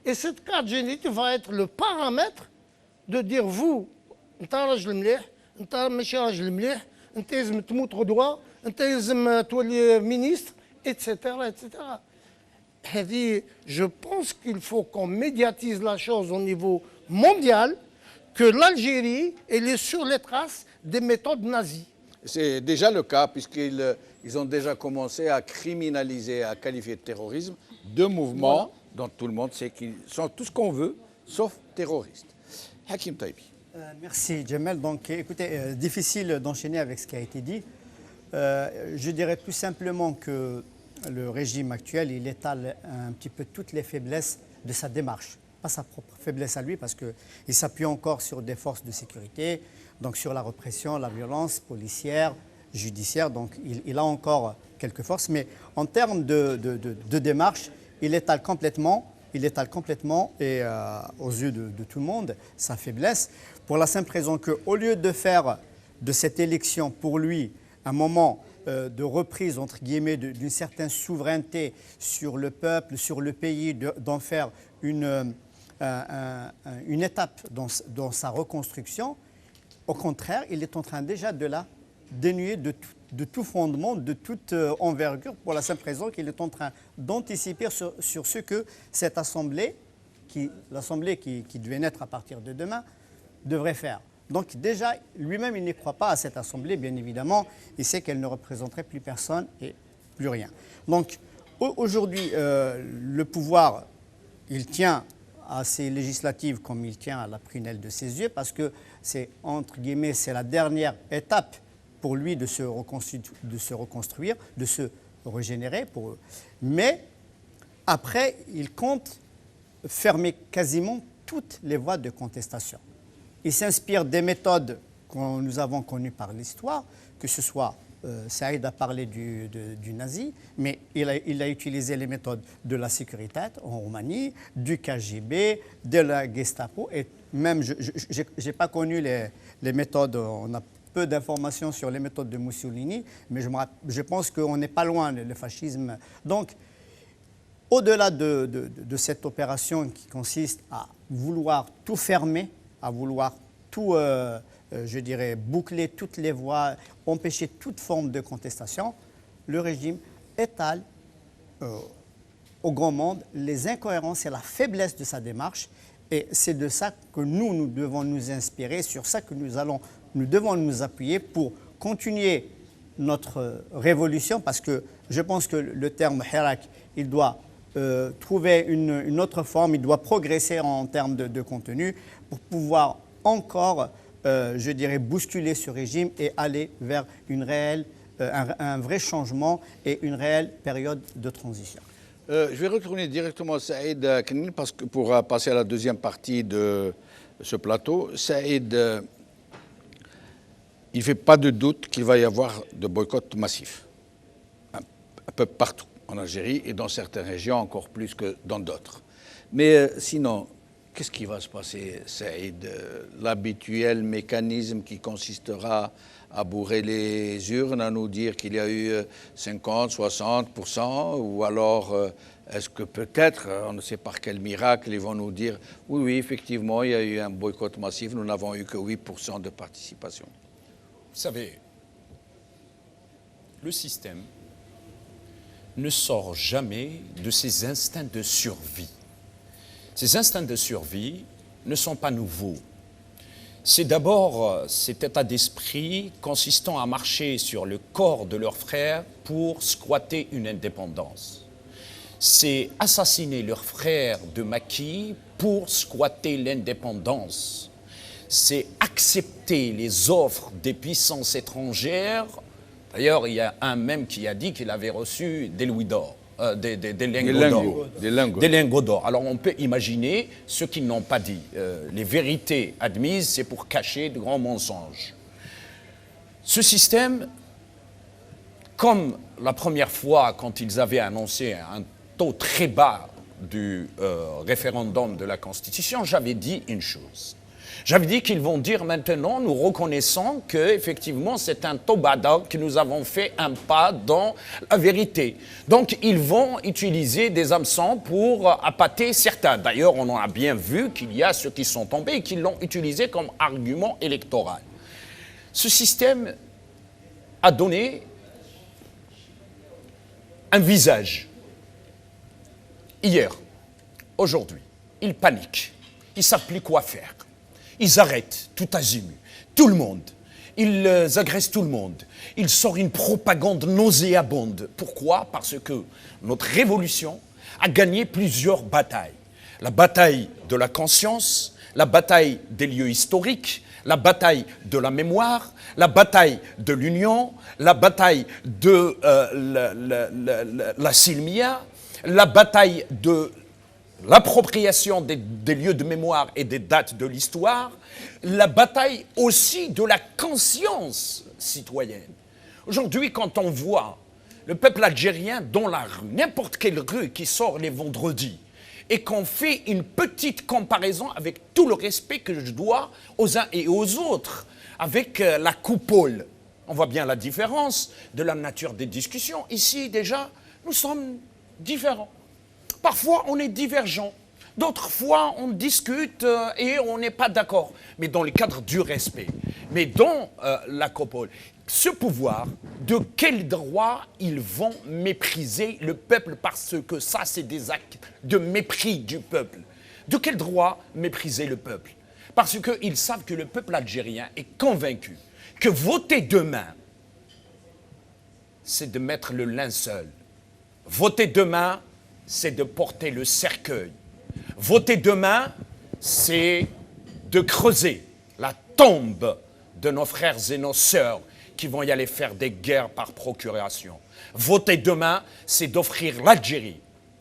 Et cette carte génétique va être le paramètre de dire vous, انت راجل مليح, انت ماشي راجل مليح, انت لازم تموت غدوه, انت لازم تولي ministre, etc. etc. Je pense qu'il faut qu'on médiatise la chose au niveau mondial, que l'Algérie elle est sur les traces des méthodes nazies. C'est déjà le cas, puisqu'ils ont déjà commencé à criminaliser, à qualifier de terrorisme deux mouvements dont tout le monde sait qu'ils sont tout ce qu'on veut, sauf terroristes. Hakim Taibi. Merci Jamel. Donc écoutez, difficile d'enchaîner avec ce qui a été dit. Je dirais tout simplement que le régime actuel, il étale un petit peu toutes les faiblesses de sa démarche. Pas sa propre faiblesse à lui, parce qu'il s'appuie encore sur des forces de sécurité, donc sur la répression, la violence policière, judiciaire. Donc il a encore quelques forces, mais en termes de démarche, il étale complètement et aux yeux de tout le monde sa faiblesse, pour la simple raison qu'au lieu de faire de cette élection pour lui un moment de reprise, entre guillemets, d'une certaine souveraineté sur le peuple, sur le pays, d'en faire une étape dans sa reconstruction, au contraire, il est en train déjà de la dénuer de tout fondement, de toute envergure, pour la simple raison qu'il est en train d'anticiper sur ce que cette assemblée, l'assemblée qui devait naître à partir de demain, devrait faire. Donc déjà, lui-même, il n'y croit pas à cette assemblée, bien évidemment. Il sait qu'elle ne représenterait plus personne et plus rien. Donc aujourd'hui, le pouvoir, il tient à ces législatives comme il tient à la prunelle de ses yeux, parce que c'est, entre guillemets, c'est la dernière étape pour lui de se reconstruire, de se régénérer. Mais après, il compte fermer quasiment toutes les voies de contestation. Il s'inspire des méthodes que nous avons connues par l'histoire, que ce soit, Saïd a parlé du nazi, mais il a utilisé les méthodes de la sécurité en Roumanie, du KGB, de la Gestapo, et même, je n'ai pas connu les méthodes, on a peu d'informations sur les méthodes de Mussolini, mais je pense qu'on n'est pas loin, le fascisme. Donc, au-delà de cette opération qui consiste à vouloir tout fermer, à vouloir tout, je dirais, boucler toutes les voies, empêcher toute forme de contestation, le régime étale au grand monde les incohérences et la faiblesse de sa démarche. Et c'est de ça que nous devons nous inspirer, sur ça que nous devons nous appuyer pour continuer notre révolution, parce que je pense que le terme Hirak, il doit trouver une autre forme, il doit progresser en termes de contenu pour pouvoir encore, je dirais, bousculer ce régime et aller vers un vrai changement et une réelle période de transition. Je vais retourner directement à Saïd Khnine parce que pour passer à la deuxième partie de ce plateau. Saïd, il ne fait pas de doute qu'il va y avoir de boycotts massifs, un peu partout en Algérie et dans certaines régions encore plus que dans d'autres. Mais sinon, qu'est-ce qui va se passer, Saïd? L'habituel mécanisme qui consistera à bourrer les urnes, à nous dire qu'il y a eu 50, 60%, ou alors est-ce que peut-être, on ne sait par quel miracle, ils vont nous dire oui, effectivement, il y a eu un boycott massif, nous n'avons eu que 8% de participation. Vous savez, le système ne sort jamais de ses instincts de survie. Ces instincts de survie ne sont pas nouveaux. C'est d'abord cet état d'esprit consistant à marcher sur le corps de leurs frères pour squatter une indépendance. C'est assassiner leurs frères de maquis pour squatter l'indépendance. C'est accepter les offres des puissances étrangères. D'ailleurs, il y a un même qui a dit qu'il avait reçu des louis d'or. Des lingots d'or. Alors on peut imaginer ceux qui n'ont pas dit. Les vérités admises, c'est pour cacher de grands mensonges. Ce système, comme la première fois quand ils avaient annoncé un taux très bas du référendum de la Constitution, j'avais dit une chose. J'avais dit qu'ils vont dire maintenant, nous reconnaissons qu'effectivement c'est un tobada, que nous avons fait un pas dans la vérité. Donc ils vont utiliser des hameçons pour appâter certains. D'ailleurs, on a bien vu qu'il y a ceux qui sont tombés et qui l'ont utilisé comme argument électoral. Ce système a donné un visage. Hier, aujourd'hui, ils paniquent. Ils ne savent plus quoi faire. Ils arrêtent tout azimut, tout le monde. Ils agressent tout le monde. Ils sortent une propagande nauséabonde. Pourquoi? Parce que notre révolution a gagné plusieurs batailles. La bataille de la conscience, la bataille des lieux historiques, la bataille de la mémoire, la bataille de l'union, la bataille de la silmia, la bataille de l'appropriation des lieux de mémoire et des dates de l'histoire, la bataille aussi de la conscience citoyenne. Aujourd'hui, quand on voit le peuple algérien dans la rue, n'importe quelle rue qui sort les vendredis, et qu'on fait une petite comparaison avec tout le respect que je dois aux uns et aux autres, avec la coupole, on voit bien la différence de la nature des discussions. Ici, déjà, nous sommes différents. Parfois, on est divergents. D'autres fois, on discute et on n'est pas d'accord. Mais dans le cadre du respect. Mais dans la coupole, ce pouvoir, de quel droit ils vont mépriser le peuple? Parce que ça, c'est des actes de mépris du peuple. De quel droit mépriser le peuple? Parce qu'ils savent que le peuple algérien est convaincu que voter demain, c'est de mettre le linceul. Voter demain, c'est de porter le cercueil. Voter demain, c'est de creuser la tombe de nos frères et nos sœurs qui vont y aller faire des guerres par procuration. Voter demain, c'est d'offrir l'Algérie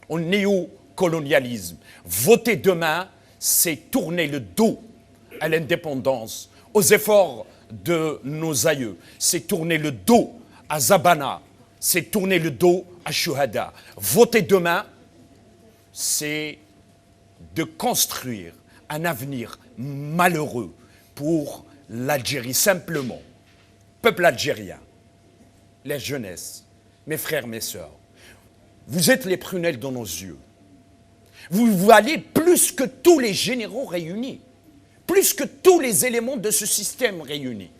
au néocolonialisme. Voter demain, c'est tourner le dos à l'indépendance, aux efforts de nos aïeux. C'est tourner le dos à Zabana, c'est tourner le dos à Chouhada. Voter demain, c'est de construire un avenir malheureux pour l'Algérie, simplement. Peuple algérien, les jeunesses, mes frères, mes sœurs, vous êtes les prunelles dans nos yeux. Vous valez plus que tous les généraux réunis, plus que tous les éléments de ce système réunis.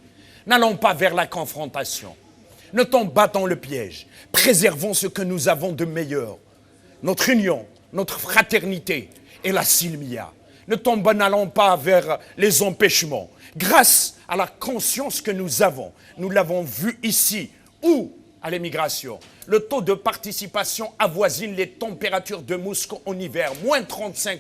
N'allons pas vers la confrontation. Ne tombons pas dans le piège. Préservons ce que nous avons de meilleur. Notre union, notre fraternité et la silmia. N'allons pas vers les empêchements. Grâce à la conscience que nous avons, nous l'avons vu ici, où à l'émigration, le taux de participation avoisine les températures de Moscou en hiver, moins 35%.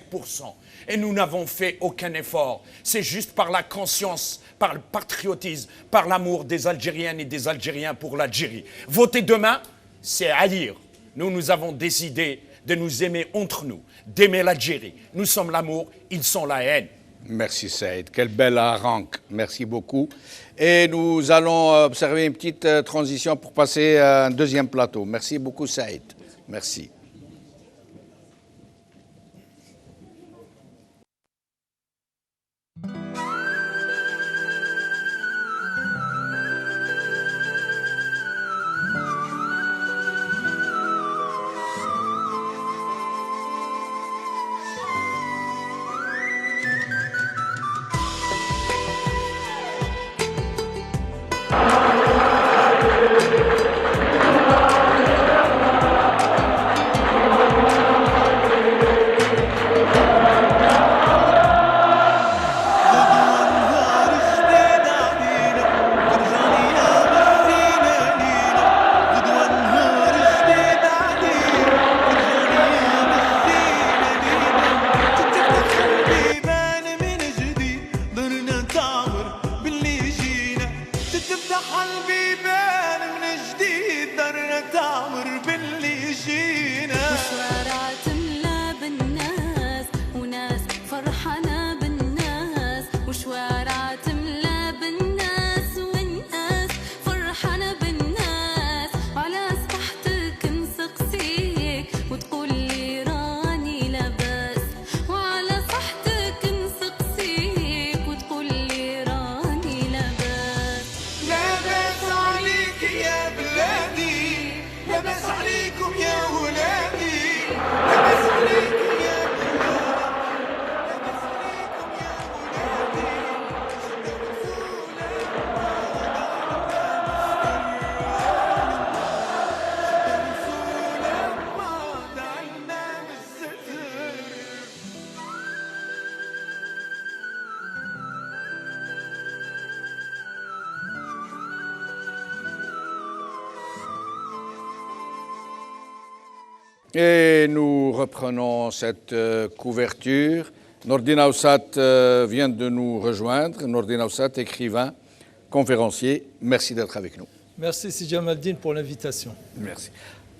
Et nous n'avons fait aucun effort. C'est juste par la conscience, par le patriotisme, par l'amour des Algériennes et des Algériens pour l'Algérie. Voter demain, c'est haïr. Nous avons décidé de nous aimer entre nous, d'aimer l'Algérie. Nous sommes l'amour, ils sont la haine. Merci Saïd, quelle belle harangue, merci beaucoup. Et nous allons observer une petite transition pour passer à un deuxième plateau. Merci beaucoup Saïd, merci. Et nous reprenons cette couverture. Nordin Aoussat vient de nous rejoindre. Nordin Aoussat, écrivain, conférencier. Merci d'être avec nous. Merci Sidi Jamel-Dine pour l'invitation. Merci.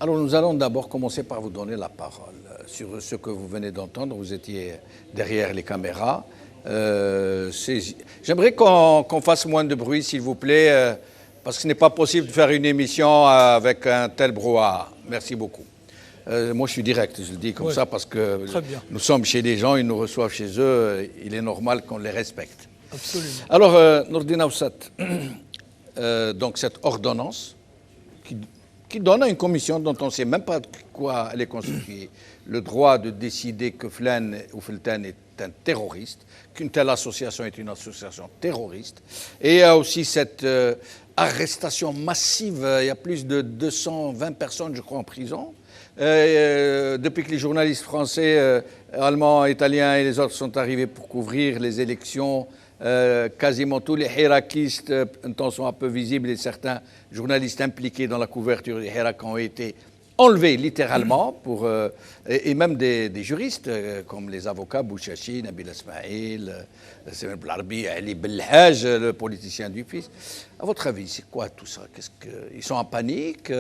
Alors nous allons d'abord commencer par vous donner la parole sur ce que vous venez d'entendre. Vous étiez derrière les caméras. J'aimerais qu'on fasse moins de bruit, s'il vous plaît, parce que ce n'est pas possible de faire une émission avec un tel brouhaha. Merci beaucoup. Moi, je suis direct, je le dis comme ça, parce que nous sommes chez les gens, ils nous reçoivent chez eux, il est normal qu'on les respecte. Absolument. Alors, Nordin Aoussat, donc cette ordonnance qui donne à une commission dont on ne sait même pas de quoi elle est constituée le droit de décider que Flan ou Feltan est un terroriste, qu'une telle association est une association terroriste. Et il y a aussi cette arrestation massive, il y a plus de 220 personnes, je crois, en prison. Depuis que les journalistes français, allemands, italiens et les autres sont arrivés pour couvrir les élections, quasiment tous les hirakistes, un temps sont un peu visibles, et certains journalistes impliqués dans la couverture des Hirak ont été enlevés littéralement, et même des juristes comme les avocats Bouchachi, Nabil Ismail, Semen Blarbi, Ali Belhaj, le politicien du fils. À votre avis, c'est quoi tout ça? Ils sont en panique?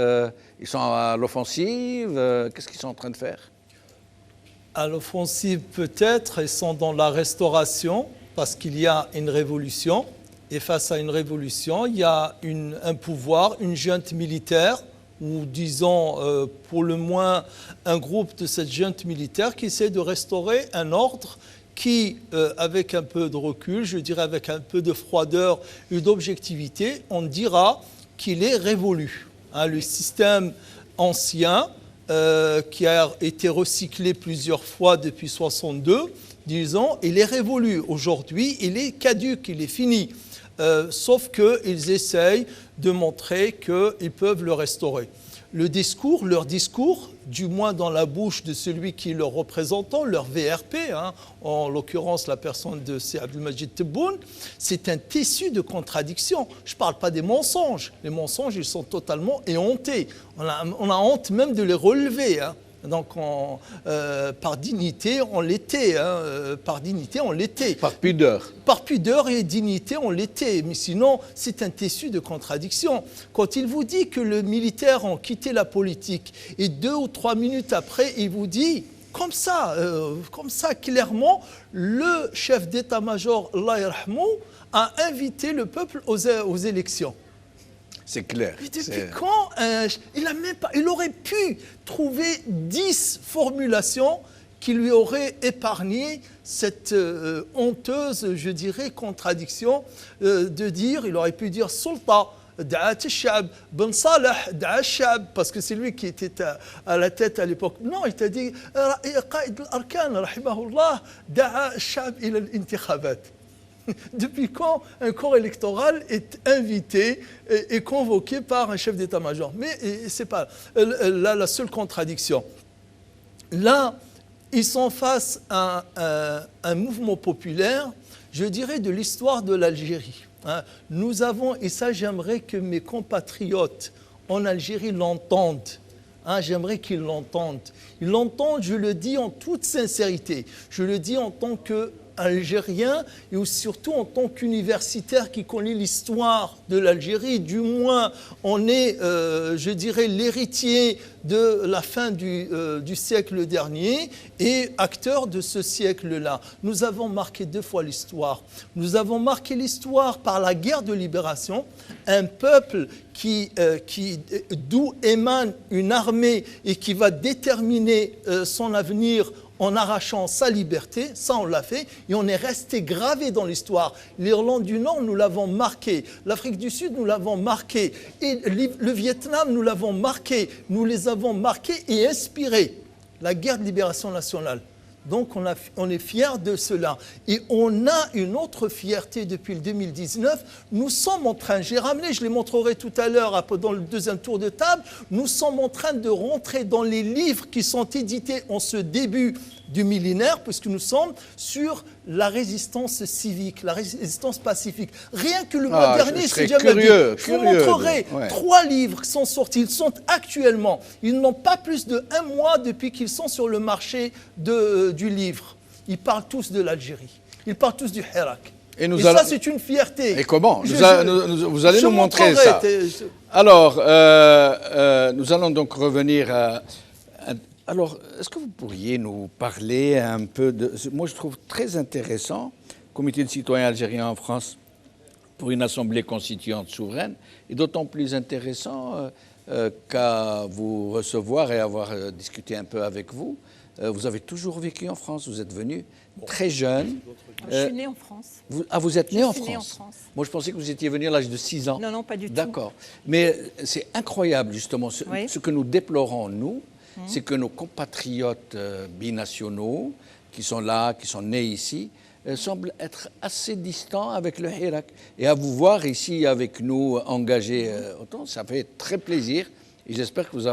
Ils sont à l'offensive? Qu'est-ce qu'ils sont en train de faire? À l'offensive peut-être, ils sont dans la restauration parce qu'il y a une révolution. Et face à une révolution, il y a un pouvoir, une junte militaire, ou disons pour le moins un groupe de cette junte militaire qui essaie de restaurer un ordre qui, avec un peu de recul, je dirais avec un peu de froideur et d'objectivité, on dira qu'il est révolu. Le système ancien, qui a été recyclé plusieurs fois depuis 1962, disons, il est révolu. Aujourd'hui, il est caduc, il est fini. Sauf qu'ils essayent de montrer qu'ils peuvent le restaurer. Leur discours, du moins dans la bouche de celui qui est leur représentant, leur VRP, en l'occurrence la personne de C. Abdelmajid Tebboune, c'est un tissu de contradictions. Je ne parle pas des mensonges. Les mensonges, ils sont totalement éhontés. On a honte même de les relever. Donc, par dignité, on l'était. Par dignité, on l'était. Par pudeur. Par pudeur et dignité, on l'était. Mais sinon, c'est un tissu de contradictions. Quand il vous dit que les militaires ont quitté la politique, et 2 ou 3 minutes après, il vous dit, comme ça, clairement, le chef d'état-major, Allah yarhamou, a invité le peuple aux élections. C'est clair. Mais depuis quand il aurait pu trouver 10 formulations qui lui auraient épargné cette honteuse, je dirais, contradiction de dire, il aurait pu dire Sulta, Da'at al-Shab, Ben Salah, Da'a al-Shab, parce que c'est lui qui était à la tête à l'époque. Non, il t'a dit Qaïd al-Arkan, rahimahullah, Da'a al-Shab ila al-intikhabat. Depuis quand un corps électoral est invité et convoqué par un chef d'état-major? Mais ce n'est pas là la seule contradiction. Là, ils sont face à un mouvement populaire, je dirais, de l'histoire de l'Algérie. Nous avons, et ça j'aimerais que mes compatriotes en Algérie l'entendent. J'aimerais qu'ils l'entendent. Ils l'entendent, je le dis en toute sincérité. Je le dis en tant que algérien et surtout en tant qu'universitaire qui connaît l'histoire de l'Algérie. Du moins, on est, je dirais, l'héritier de la fin du siècle dernier et acteur de ce siècle-là. Nous avons marqué 2 fois l'histoire. Nous avons marqué l'histoire par la guerre de libération, un peuple d'où émane une armée et qui va déterminer son avenir en arrachant sa liberté, ça on l'a fait, et on est resté gravé dans l'histoire. L'Irlande du Nord, nous l'avons marqué. L'Afrique du Sud, nous l'avons marqué. Et le Vietnam, nous l'avons marqué. Nous les avons marqués et inspirés. La guerre de libération nationale. Donc on est fiers de cela. Et on a une autre fierté depuis le 2019. Nous sommes en train, j'ai ramené, je les montrerai tout à l'heure dans le deuxième tour de table, nous sommes en train de rentrer dans les livres qui sont édités en ce début du millénaire, puisque nous sommes sur la résistance civique, la résistance pacifique. Rien que le mois dernier, je serais si jamais curieux, je vous montrerai ouais. 3 livres qui sont sortis. Ils sont actuellement, ils n'ont pas plus de 1 mois depuis qu'ils sont sur le marché du livre. Ils parlent tous de l'Algérie. Ils parlent tous du Hirak. Et ça, c'est une fierté. Et comment vous allez nous montrer ça. Alors, nous allons donc revenir à... Alors, est-ce que vous pourriez nous parler un peu de... Moi, je trouve très intéressant, Comité de citoyens algériens en France pour une assemblée constituante souveraine, et d'autant plus intéressant qu'à vous recevoir et avoir discuté un peu avec vous. Vous avez toujours vécu en France, vous êtes venu très jeune. Je suis née en France. Vous êtes née en Je suis née en France. France. Moi, je pensais que vous étiez venu à l'âge de 6 ans. Non, non, pas du tout. D'accord. Mais c'est incroyable, justement. Ce que nous déplorons, nous, c'est que nos compatriotes binationaux, qui sont là, qui sont nés ici, semblent être assez distants avec le Hirak. Et à vous voir ici avec nous, engagés autant, ça fait très plaisir. Et j'espère que vous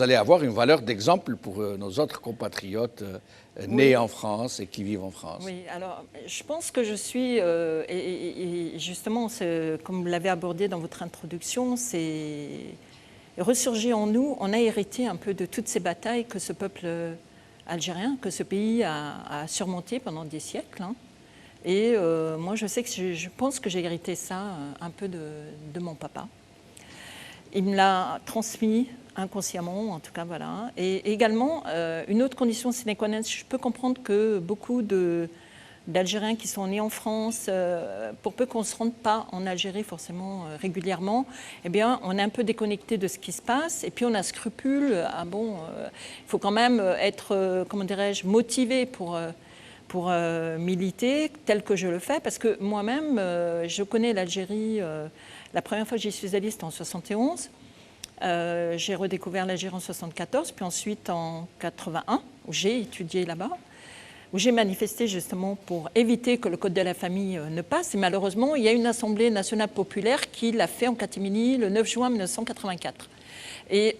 allez avoir une valeur d'exemple pour nos autres compatriotes nés en France et qui vivent en France. Oui, alors je pense que je suis, et justement, comme vous l'avez abordé dans votre introduction, c'est ressurgir en nous. On a hérité un peu de toutes ces batailles que ce peuple algérien, que ce pays a surmonté pendant des siècles. Hein. Et moi, je sais que je pense que j'ai hérité ça un peu de mon papa. Il me l'a transmis inconsciemment, en tout cas, voilà. Et également, une autre condition sine qua non, je peux comprendre que beaucoup d'Algériens qui sont nés en France, pour peu qu'on ne se rende pas en Algérie forcément régulièrement, eh bien, on est un peu déconnecté de ce qui se passe. Et puis, on a scrupule. Il faut quand même être, comment dirais-je, motivé pour militer tel que je le fais. Parce que moi-même, je connais l'Algérie... La première fois que j'y suis allée, c'était en 71. J'ai redécouvert l'Algérie en 74, puis ensuite en 81, où j'ai étudié là-bas, où j'ai manifesté justement pour éviter que le Code de la famille ne passe. Et malheureusement, il y a une Assemblée nationale populaire qui l'a fait en catimini le 9 juin 1984. Et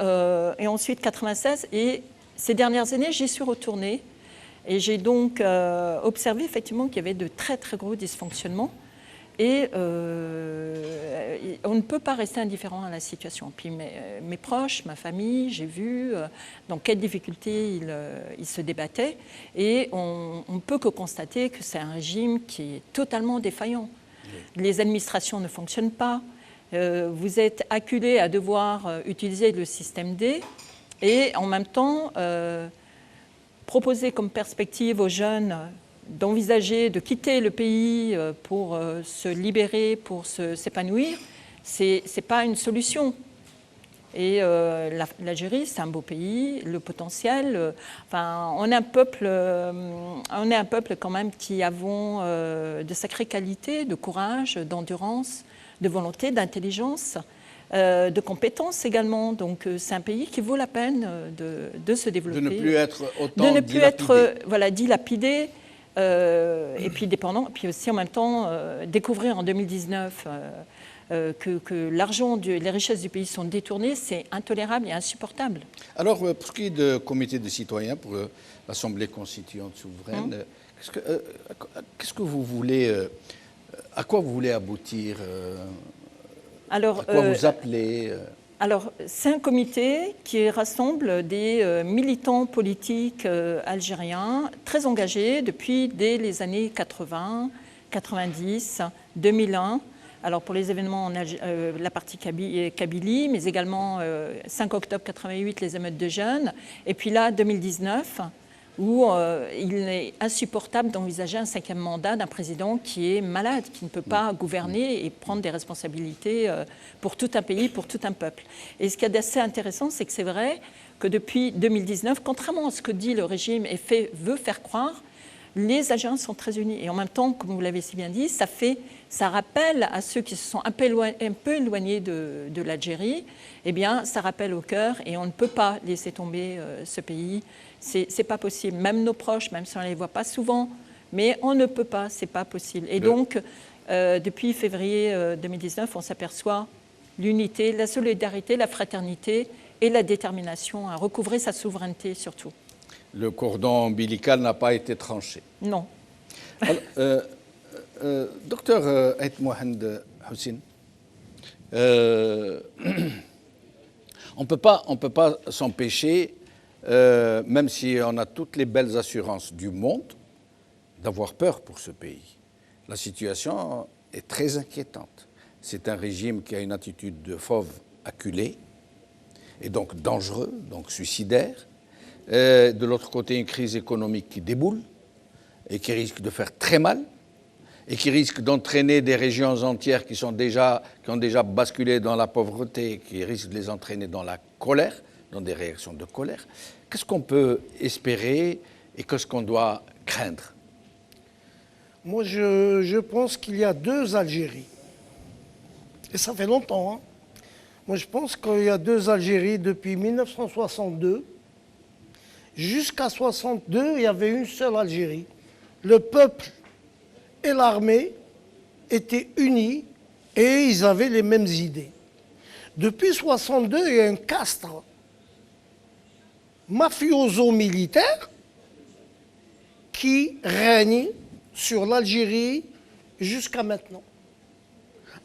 ensuite 96. Et ces dernières années, j'y suis retournée. Et j'ai donc observé effectivement qu'il y avait de très très gros dysfonctionnements. Et on ne peut pas rester indifférent à la situation. Puis mes proches, ma famille, j'ai vu dans quelles difficultés ils se débattaient. Et on ne peut que constater que c'est un régime qui est totalement défaillant. Oui. Les administrations ne fonctionnent pas. Vous êtes acculé à devoir utiliser le système D. Et en même temps, proposer comme perspective aux jeunes d'envisager de quitter le pays pour se libérer, pour s'épanouir, c'est pas une solution. Et l'Algérie, c'est un beau pays, le potentiel. On est un peuple quand même qui avons de sacrées qualités, de courage, d'endurance, de volonté, d'intelligence, de compétences également. Donc c'est un pays qui vaut la peine de se développer. De ne plus être autant de ne plus être dilapidé. Et puis dépendant, puis aussi en même temps découvrir en 2019 que l'argent, les richesses du pays sont détournées, c'est intolérable et insupportable. Alors, pour ce qui est de comité de citoyens pour l'Assemblée constituante souveraine, qu'est-ce que vous voulez, à quoi vous voulez aboutir, à quoi vous appelez Alors, c'est un comité qui rassemble des militants politiques algériens très engagés dès les années 80, 90, 2001. Alors, pour les événements, la partie Kabylie, mais également 5 octobre 88, les émeutes de jeunes. Et puis là, 2019, où il est insupportable d'envisager un 5e mandat d'un président qui est malade, qui ne peut pas gouverner et prendre des responsabilités pour tout un pays, pour tout un peuple. Et ce qui est assez intéressant, c'est que c'est vrai que depuis 2019, contrairement à ce que dit le régime et veut faire croire, les Algériens sont très unis. Et en même temps, comme vous l'avez si bien dit, ça rappelle à ceux qui se sont un peu éloignés de l'Algérie, eh bien, ça rappelle au cœur et on ne peut pas laisser tomber ce pays. C'est pas possible. Même nos proches, même si on ne les voit pas souvent, mais on ne peut pas, c'est pas possible. Et donc, depuis février 2019, on s'aperçoit l'unité, la solidarité, la fraternité et la détermination à recouvrer sa souveraineté surtout. Le cordon ombilical n'a pas été tranché. Non. Alors, docteur Aït Mohand Houssine, on ne peut pas s'empêcher, même si on a toutes les belles assurances du monde, d'avoir peur pour ce pays. La situation est très inquiétante. C'est un régime qui a une attitude de fauve acculé, et donc dangereux, donc suicidaire. De l'autre côté, une crise économique qui déboule et qui risque de faire très mal, et qui risque d'entraîner des régions entières qui ont déjà basculé dans la pauvreté, qui risque de les entraîner dans la colère, dans des réactions de colère. Qu'est-ce qu'on peut espérer et qu'est-ce qu'on doit craindre? Moi, je pense qu'il y a deux Algéries. Et ça fait longtemps. Hein. Moi, je pense qu'il y a deux Algéries depuis 1962. Jusqu'à 1962, il y avait une seule Algérie. Le peuple et l'armée étaient unis et ils avaient les mêmes idées. Depuis 1962, il y a un castre mafioso-militaire qui règne sur l'Algérie jusqu'à maintenant.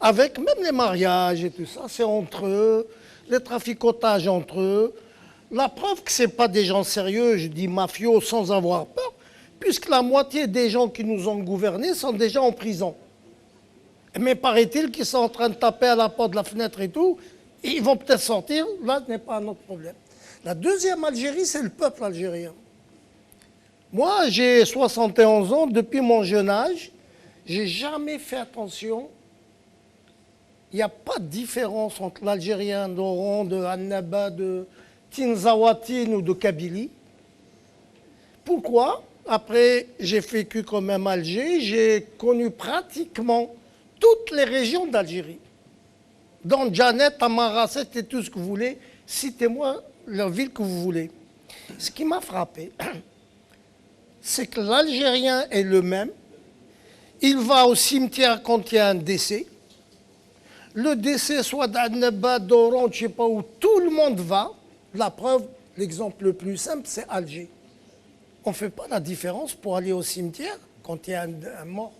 Avec même les mariages et tout ça, c'est entre eux, les traficotages entre eux. La preuve que ce n'est pas des gens sérieux, je dis mafieux sans avoir peur, puisque la moitié des gens qui nous ont gouvernés sont déjà en prison. Mais paraît-il qu'ils sont en train de taper à la porte de la fenêtre et tout, et ils vont peut-être sortir, là ce n'est pas un autre problème. La deuxième Algérie, c'est le peuple algérien. Moi, j'ai 71 ans, depuis mon jeune âge, j'ai jamais fait attention. Il n'y a pas de différence entre l'Algérien d'Oran, de Annaba, de Tinzawatine ou de Kabylie. Pourquoi? Après, j'ai vécu quand même à Alger, j'ai connu pratiquement toutes les régions d'Algérie. Dans Djanet, Tamarasset et tout ce que vous voulez, citez-moi la ville que vous voulez. Ce qui m'a frappé, c'est que l'Algérien est le même. Il va au cimetière quand il y a un décès. Le décès soit d'Annaba, d'Oran, je ne sais pas où, tout le monde va. La preuve, l'exemple le plus simple, c'est Alger. On ne fait pas la différence pour aller au cimetière quand il y a un mort.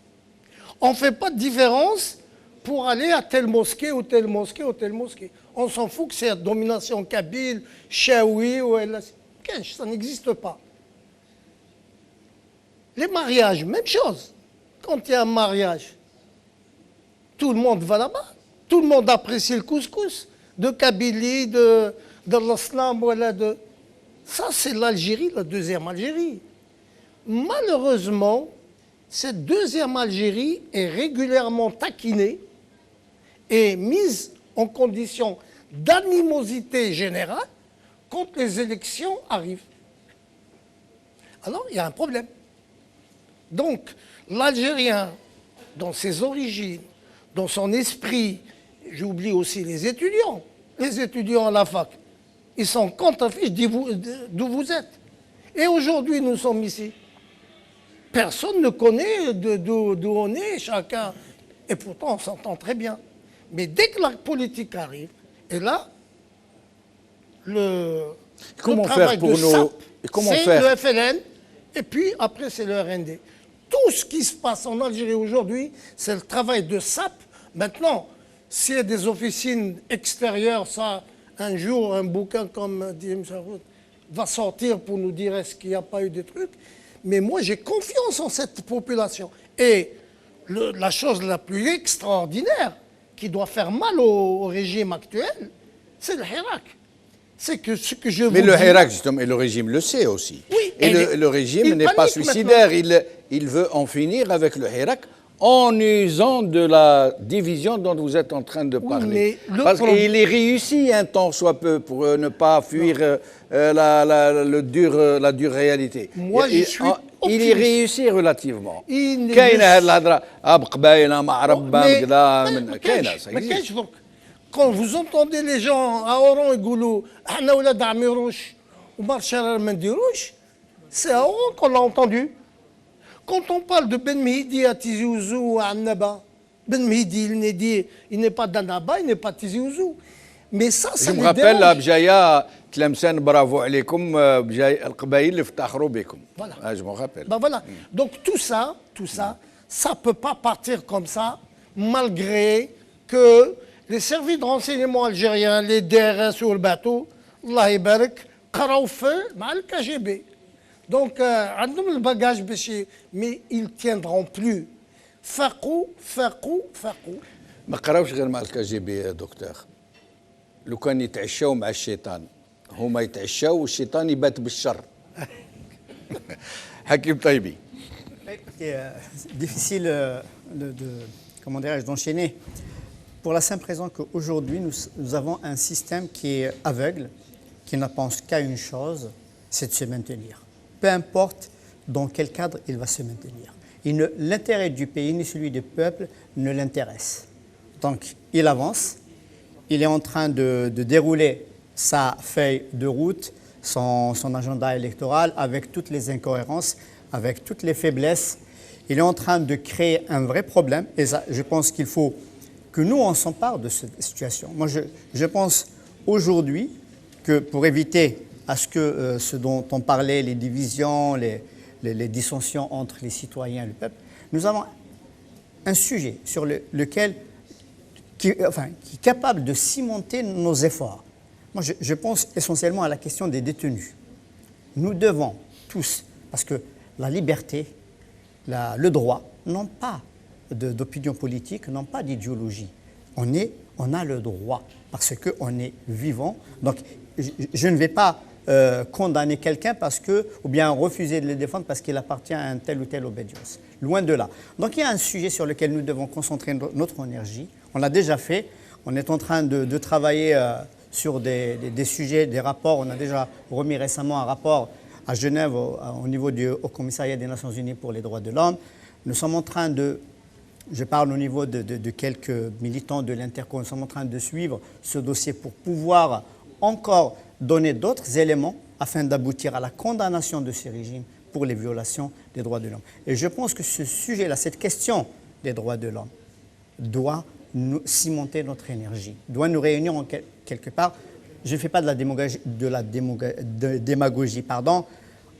On ne fait pas de différence pour aller à telle mosquée ou telle mosquée ou telle mosquée. On s'en fout que c'est la domination kabyle, chaoui ou ça n'existe pas. Les mariages, même chose. Quand il y a un mariage, tout le monde va là-bas. Tout le monde apprécie le couscous de Kabylie, de l'islam, voilà, de... Ça, c'est l'Algérie, la deuxième Algérie. Malheureusement, cette deuxième Algérie est régulièrement taquinée et mise en condition d'animosité générale quand les élections arrivent. Alors, il y a un problème. Donc, l'Algérien, dans ses origines, dans son esprit, j'oublie aussi les étudiants à la fac, ils sont contre fiche d'où vous êtes. Et aujourd'hui, nous sommes ici. Personne ne connaît d'où on est, chacun. Et pourtant, on s'entend très bien. Mais dès que la politique arrive, et là, le travail de SAP, c'est le FLN, et puis après, c'est le RND. Tout ce qui se passe en Algérie aujourd'hui, c'est le travail de SAP. Maintenant, s'il y a des officines extérieures, ça, un jour, un bouquin comme dit M. Roud va sortir pour nous dire est-ce qu'il n'y a pas eu des trucs. Mais moi, j'ai confiance en cette population. Et la chose la plus extraordinaire qui doit faire mal au régime actuel, c'est le Hirak. C'est que ce que je Mais le Hirak, justement, et le régime le sait aussi. Oui, et le régime n'est pas suicidaire. Il veut en finir avec le Hirak en usant de la division dont vous êtes en train de parler. Parce qu'il est réussi un temps soit peu pour ne pas fuir la dure réalité. Moi, je suis il est réussi relativement. Quand vous entendez les gens à Oran et Goulou, c'est à Oran qu'on l'a entendu. Quand on parle de Ben Mehdi à Tizi Ouzou ou à Annaba, Ben Mehdi, il n'est pas d'Annaba, il n'est pas de Tizi Ouzou. Mais ça Je me les rappelle, dérange. Bjaya, Tlemcen, bravo عليكم, Bjaya Al-Qabaïl, اللي افتخروا بكم. Voilà. Je me rappelle. Ben voilà. Donc tout ça, ça ne peut pas partir comme ça, malgré que les services de renseignement algériens, les DRS ou le bateau, Allah يبارك, قراو مع le KGB. Donc, عندهم le bagage بشي, mais ils ne tiendront plus. فاقوا. ما قراوش غير مع الكي بي يا دكتور. لو كان يتعشاو مع الشيطان هما يتعشاو والشيطان يبات بالشر. حكيم طيبي. C'est difficile comment dirais-je, d'enchaîner. Pour la simple raison qu'aujourd'hui, nous avons un système qui est aveugle, qui ne pense qu'à une chose, c'est de se maintenir. Peu importe dans quel cadre il va se maintenir. L'intérêt du pays ni celui du peuple ne l'intéresse. Donc, il avance, il est en train de dérouler sa feuille de route, son agenda électoral avec toutes les incohérences, avec toutes les faiblesses. Il est en train de créer un vrai problème et ça, je pense qu'il faut que nous, on s'empare de cette situation. Moi, je pense aujourd'hui que pour éviter à ce que ce dont on parlait, les divisions, les dissensions entre les citoyens et le peuple, nous avons un sujet sur lequel, qui est capable de cimenter nos efforts. Moi, je pense essentiellement à la question des détenus. Nous devons tous, parce que la liberté, le droit n'ont pas d'opinion politique, n'ont pas d'idéologie. On a le droit parce qu'on est vivant. Donc, je ne vais pas condamner quelqu'un ou bien refuser de le défendre parce qu'il appartient à un tel ou telle obédience. Loin de là. Donc, il y a un sujet sur lequel nous devons concentrer notre énergie. On l'a déjà fait. On est en train de travailler sur des sujets, des rapports. On a déjà remis récemment un rapport à Genève au niveau du Haut Commissariat des Nations Unies pour les droits de l'homme. Nous sommes en train je parle au niveau de quelques militants de l'Interco, nous sommes en train de suivre ce dossier pour pouvoir encore donner d'autres éléments afin d'aboutir à la condamnation de ces régimes pour les violations des droits de l'homme. Et je pense que ce sujet-là, cette question des droits de l'homme, doit nous cimenter notre énergie, doit nous réunir quelque part. Je ne fais pas de la démagogie, pardon.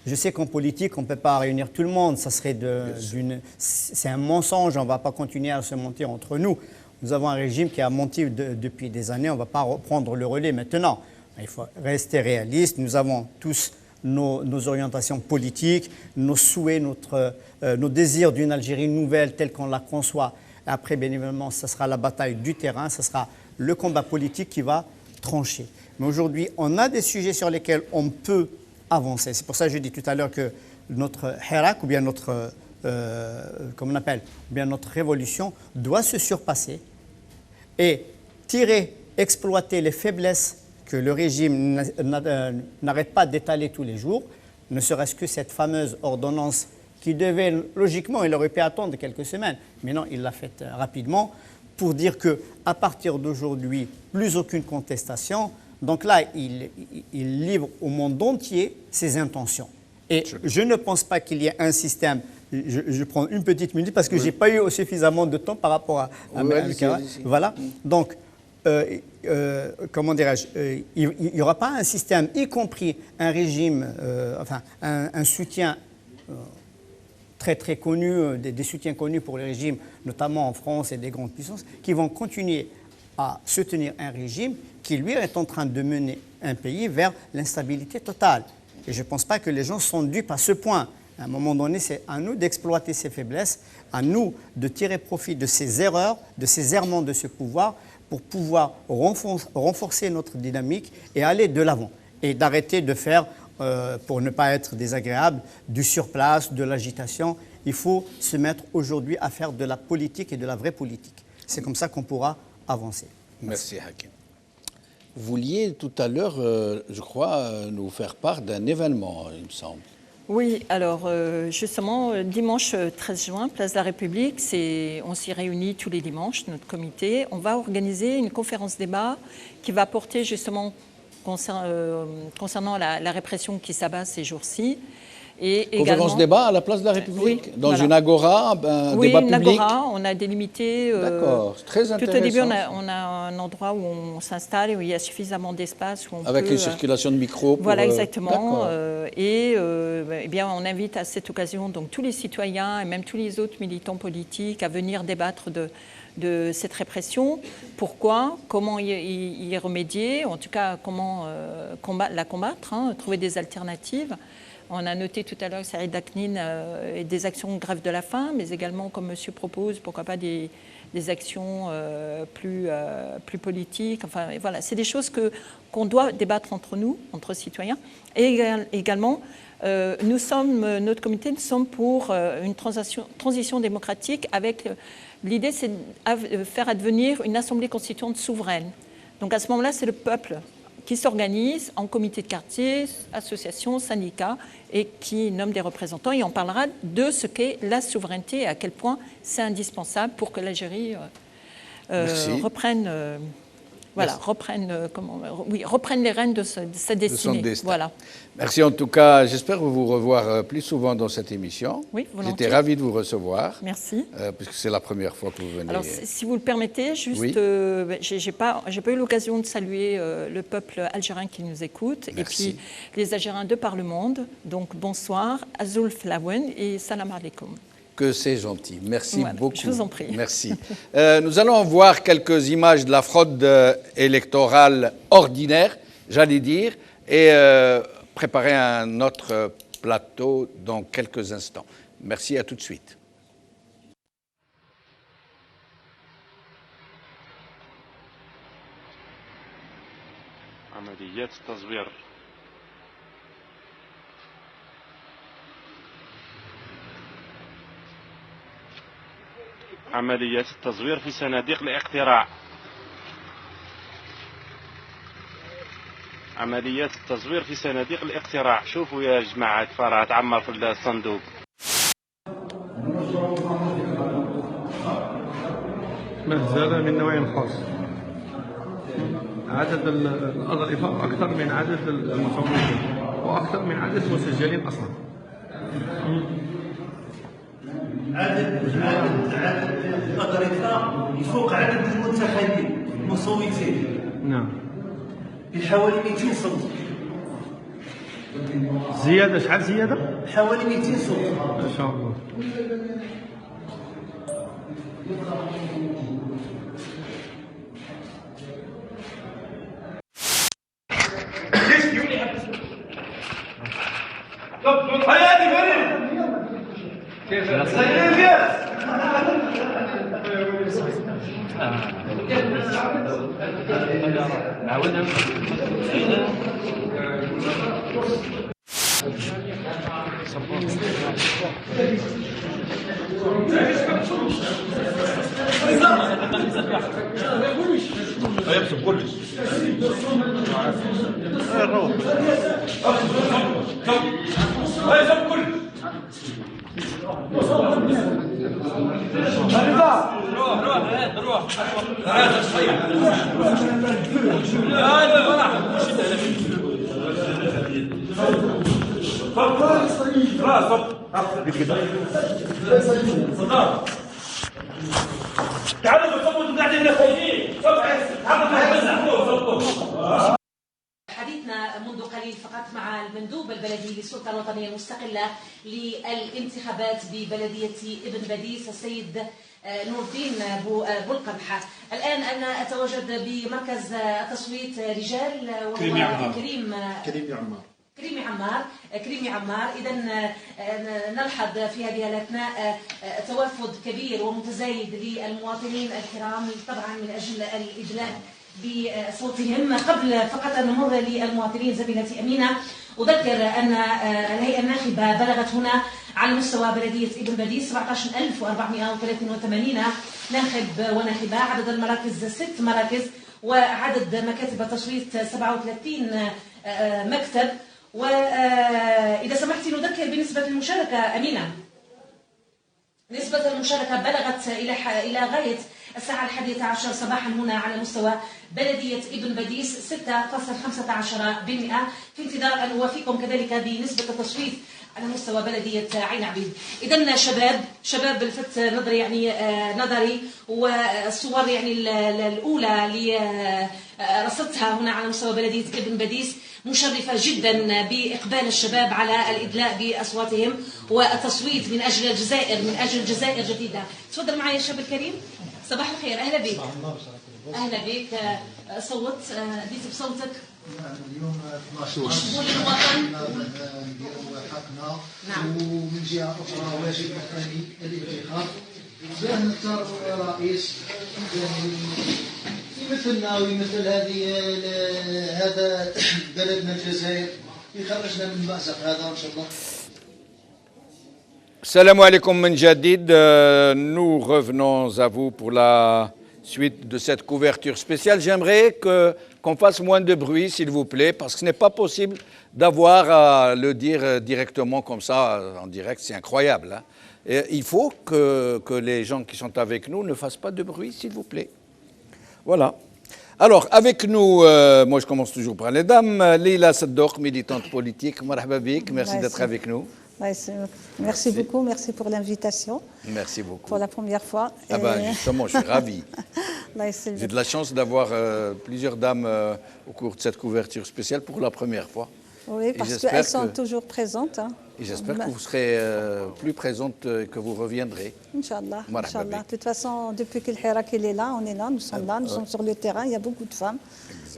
Je sais qu'en politique, on ne peut pas réunir tout le monde. C'est un mensonge, on ne va pas continuer à se mentir entre nous. Nous avons un régime qui a menti depuis des années, on ne va pas reprendre le relais maintenant. Il faut rester réaliste. Nous avons tous nos orientations politiques, nos souhaits, nos désirs d'une Algérie nouvelle telle qu'on la conçoit. Après, bien évidemment, ce sera la bataille du terrain, ce sera le combat politique qui va trancher. Mais aujourd'hui, on a des sujets sur lesquels on peut avancer. C'est pour ça que je dis tout à l'heure que notre hirak, ou bien notre, comment on appelle, ou bien notre révolution doit se surpasser et exploiter les faiblesses que le régime n'arrête pas d'étaler tous les jours, ne serait-ce que cette fameuse ordonnance qui devait, logiquement, il aurait pu attendre quelques semaines, mais non, il l'a faite rapidement, pour dire qu'à partir d'aujourd'hui, plus aucune contestation. Donc là, il livre au monde entier ses intentions. Et je ne pense pas qu'il y ait un système. Je prends une petite minute parce que je n'ai pas eu suffisamment de temps par rapport à Voilà. Donc, comment dirais-je, il n'y aura pas un système, y compris un régime, un soutien très très connu, des soutiens connus pour les régimes, notamment en France et des grandes puissances, qui vont continuer à soutenir un régime qui, lui, est en train de mener un pays vers l'instabilité totale. Et je ne pense pas que les gens sont dupes à ce point. À un moment donné, c'est à nous d'exploiter ces faiblesses, à nous de tirer profit de ces erreurs, de ces errements de ce pouvoir, pour pouvoir renforcer notre dynamique et aller de l'avant. Et d'arrêter de faire, pour ne pas être désagréable, du surplace, de l'agitation. Il faut se mettre aujourd'hui à faire de la politique et de la vraie politique. C'est comme ça qu'on pourra avancer. Merci Hakim. Vous vouliez tout à l'heure, je crois, nous faire part d'un événement, il me semble. Oui, alors justement, dimanche 13 juin, Place de la République, on s'y réunit tous les dimanches, notre comité. On va organiser une conférence débat qui va porter justement concernant la répression qui s'abat ces jours-ci. Et conférence débat à la place de la République, dans voilà. une agora, un oui, débat une public. agora, on a délimité. D'accord, c'est très intéressant. Tout au début, on a un endroit où on s'installe et où il y a suffisamment d'espace. Avec une circulation de micros. Voilà, exactement. Eh bien, on invite à cette occasion donc, tous les citoyens et même tous les autres militants politiques à venir débattre de cette répression. Pourquoi? Comment y remédier? En tout cas, comment la combattre, trouver des alternatives. On a noté tout à l'heure que Saïd Daknin et des actions grève de la faim, mais également, comme monsieur propose, pourquoi pas des actions plus politiques. Enfin, voilà, c'est des choses qu'on doit débattre entre nous, entre citoyens. Et également, notre comité, nous sommes pour une transition démocratique avec l'idée, c'est de faire advenir une assemblée constituante souveraine. Donc à ce moment-là, c'est le peuple qui s'organise en comité de quartier, associations, syndicats, et qui nomme des représentants. Et on parlera de ce qu'est la souveraineté et à quel point c'est indispensable pour que l'Algérie reprenne les rênes de sa destinée. De son destin. Voilà. Merci en tout cas. J'espère vous revoir plus souvent dans cette émission. Oui, volontiers. J'étais ravi de vous recevoir. Merci. Puisque c'est la première fois que vous venez. Alors, si vous le permettez, juste, oui. J'ai pas eu l'occasion de saluer le peuple algérien qui nous écoute, Merci. et puis les Algériens de par le monde. Donc, bonsoir, Azul Flawen et salam alaikum. Que c'est gentil. Merci beaucoup. Je vous en prie. Merci. Nous allons voir quelques images de la fraude électorale ordinaire, j'allais dire, et préparer un autre plateau dans quelques instants. Merci, à tout de suite. عمليات التزوير عمليات التزوير في صناديق الاقتراع. عمليات التزوير في صناديق الاقتراع. شوفوا يا جماعة كفارة تعمر في الصندوق. مهزلة من نوع خاص. عدد الأضعفاء أكثر من عدد المصوتين وأكثر من عدد المسجلين أصلا. عدد الأضعفاء يفوق عدد المنتخبين المصوتين. نعم. بحوالي 200 صوت. زيادة شحال زيادة؟ حوالي 200 صوت. ما شاء الله. حديثنا منذ قليل فقط مع المندوب البلدي للسلطة الوطنية المستقلة للانتخابات ببلدية ابن بديس السيد نور الدين بولقمحة. الآن أنا أتواجد بمركز تصويت رجال كريمي عمار. إذا نلحظ في هذه الأثناء توافد كبير ومتزايد للمواطنين الكرام طبعا من أجل الإدلاء بصوتهم. قبل فقط أن نمر للمواطنين زميلتي أمينة، أذكر أن الهيئة الناخبة بلغت هنا على مستوى بلدية ابن بديس 17483 ناخب وناخبة. عدد المراكز 6 مراكز، وعدد مكاتب التصويت 37 مكتب. وإذا سمحتي نذكر بنسبة المشاركة أمينة. نسبة المشاركة بلغت إلى غاية الساعة 11 صباحا هنا على مستوى بلدية ابن بديس 6.15% في انتظار أن نوافيكم كذلك بنسبة التصويت على مستوى بلدية عين عبيد. إذن شباب الفت نظري يعني نظري والصور يعني الأولى اللي رصدتها هنا على مستوى بلدية ابن بديس مشرفة جدا بإقبال الشباب على الإدلاء بأصواتهم والتصويت من أجل الجزائر، من أجل جزائر جديدة. تفضل معي الشاب الكريم. صباح الخير، أهلا بك. أهلا بك. صوت ديت بصوتك. اليوم 12 مقبول الوطن. نديروا حقنا. نعم. ومن جهة أخرى واجبنا الثاني الانتخاب باه نختاروا رئيس يمثلنا ويمثل هذا بلدنا الجزائر يخرجنا من المأزق هذا إن شاء الله. Salam alaikum min jadid. Nous revenons à vous pour la suite de cette couverture spéciale. J'aimerais qu'on fasse moins de bruit, s'il vous plaît, parce que ce n'est pas possible d'avoir à le dire directement comme ça, en direct. C'est incroyable. Hein. Et il faut que les gens qui sont avec nous ne fassent pas de bruit, s'il vous plaît. Voilà. Alors, avec nous, moi je commence toujours par les dames. Leila Saddouk, militante politique. Marhaba bik, merci d'être avec nous. Merci beaucoup, merci pour l'invitation. Merci beaucoup. Pour la première fois. Ah ben justement, je suis ravi. J'ai de la chance d'avoir plusieurs dames au cours de cette couverture spéciale pour la première fois. Oui, parce qu'elles sont toujours présentes. Hein. Et j'espère que vous serez plus présentes et que vous reviendrez. Inch'Allah. Inch'Allah. De toute façon, depuis que le Hirak est là, on est là, nous sommes là, nous sommes sur le terrain, il y a beaucoup de femmes.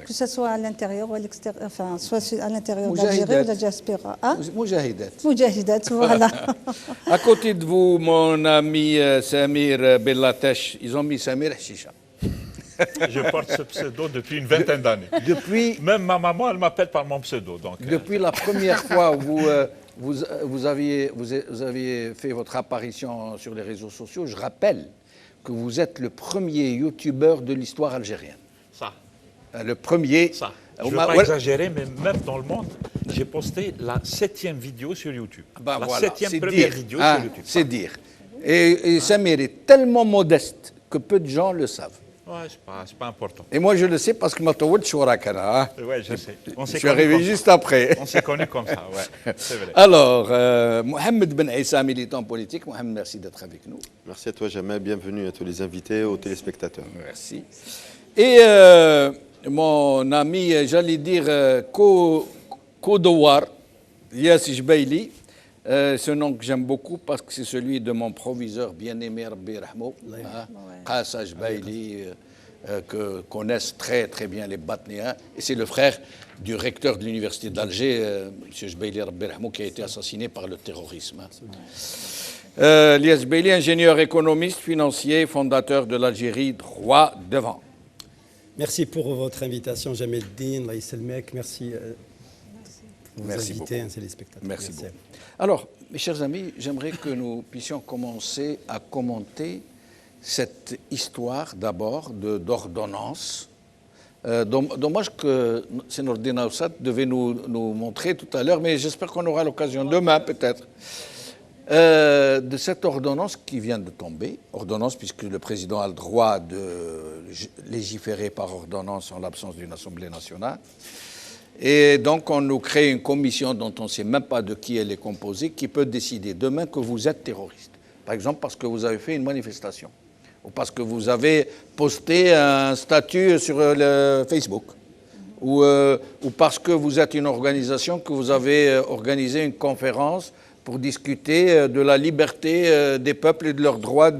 Que ce soit à l'intérieur ou à l'extérieur, enfin, soit à l'intérieur d'Algérie ou de la diaspora. Hein? Moujahidat. Moujahidat, voilà. À côté de vous, mon ami Samir Bellatesh, ils ont mis Samir Chicha. Je porte ce pseudo depuis une vingtaine d'années. Même ma maman, elle m'appelle par mon pseudo. Donc, depuis la première fois où vous aviez fait votre apparition sur les réseaux sociaux, je rappelle que vous êtes le premier youtubeur de l'histoire algérienne. Ça. Le premier. Ça. Je ne veux pas exagérer, mais même dans le monde, j'ai posté la 7e vidéo sur YouTube. Ben la voilà, 7e première vidéo sur YouTube. C'est dire. Et Samir est tellement modeste que peu de gens le savent. Ouais, c'est pas important. Et moi, je le sais parce que ma tawad shourakana. Ouais, je sais. Je suis arrivé juste après. On s'est connus comme ça, ouais. C'est vrai. Alors, Mohamed Ben Issa, militant politique. Mohamed, merci d'être avec nous. Merci à toi, Jamel. Bienvenue à tous les invités, aux téléspectateurs. Merci. Et mon ami, j'allais dire, Kodowar, Yass Jbaili. Ce nom que j'aime beaucoup parce que c'est celui de mon proviseur bien-aimé, Rabbi Rahmo, Qassa Jbaili, que connaissent très très bien les Batnéens. Et c'est le frère du recteur de l'université d'Alger, M. Jbaili Rabbi Rahmo, qui a été assassiné par le terrorisme. Lias Jbaili, ingénieur économiste, financier, fondateur de l'Algérie droit devant. Merci pour votre invitation, Jamel Din, Laïselmek. Merci. Merci beaucoup. Téléspectateurs. Merci beaucoup. Alors, mes chers amis, j'aimerais que nous puissions commencer à commenter cette histoire d'abord d'ordonnance. Dommage que Sénordine Aoussat devait nous montrer tout à l'heure, mais j'espère qu'on aura l'occasion demain peut-être. De cette ordonnance qui vient de tomber, ordonnance puisque le président a le droit de légiférer par ordonnance en l'absence d'une Assemblée nationale. Et donc, on nous crée une commission dont on ne sait même pas de qui elle est composée, qui peut décider demain que vous êtes terroriste. Par exemple, parce que vous avez fait une manifestation, ou parce que vous avez posté un statut sur le Facebook, ou parce que vous êtes une organisation, que vous avez organisé une conférence pour discuter de la liberté des peuples et de leur droit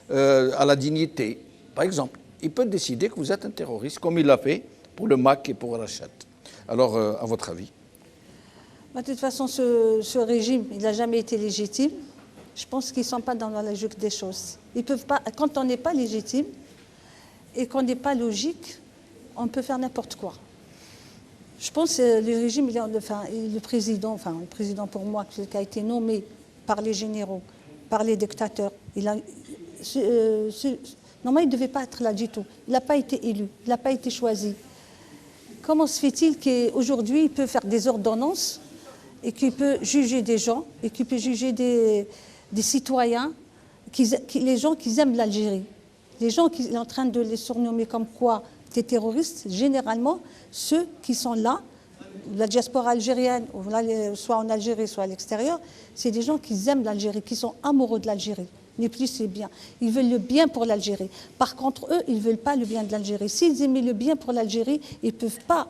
à la dignité. Par exemple, il peut décider que vous êtes un terroriste, comme il l'a fait pour le MAC et pour Rachat. Alors, à votre avis? De toute façon, ce régime, il n'a jamais été légitime. Je pense qu'ils ne sont pas dans la logique des choses. Ils peuvent pas, quand on n'est pas légitime et qu'on n'est pas logique, on peut faire n'importe quoi. Je pense que le régime, le président pour moi, qui a été nommé par les généraux, par les dictateurs, normalement, il ne devait pas être là du tout. Il n'a pas été élu, il n'a pas été choisi. Comment se fait-il qu'aujourd'hui, il peut faire des ordonnances et qu'il peut juger des gens et qu'il peut juger des citoyens, les gens qui aiment l'Algérie? Les gens qui sont en train de les surnommer comme quoi des terroristes, généralement, ceux qui sont là, la diaspora algérienne, soit en Algérie, soit à l'extérieur, c'est des gens qui aiment l'Algérie, qui sont amoureux de l'Algérie. Ni plus ni bien. Ils veulent le bien pour l'Algérie. Par contre, eux, ils ne veulent pas le bien de l'Algérie. S'ils aimaient le bien pour l'Algérie, ils ne peuvent pas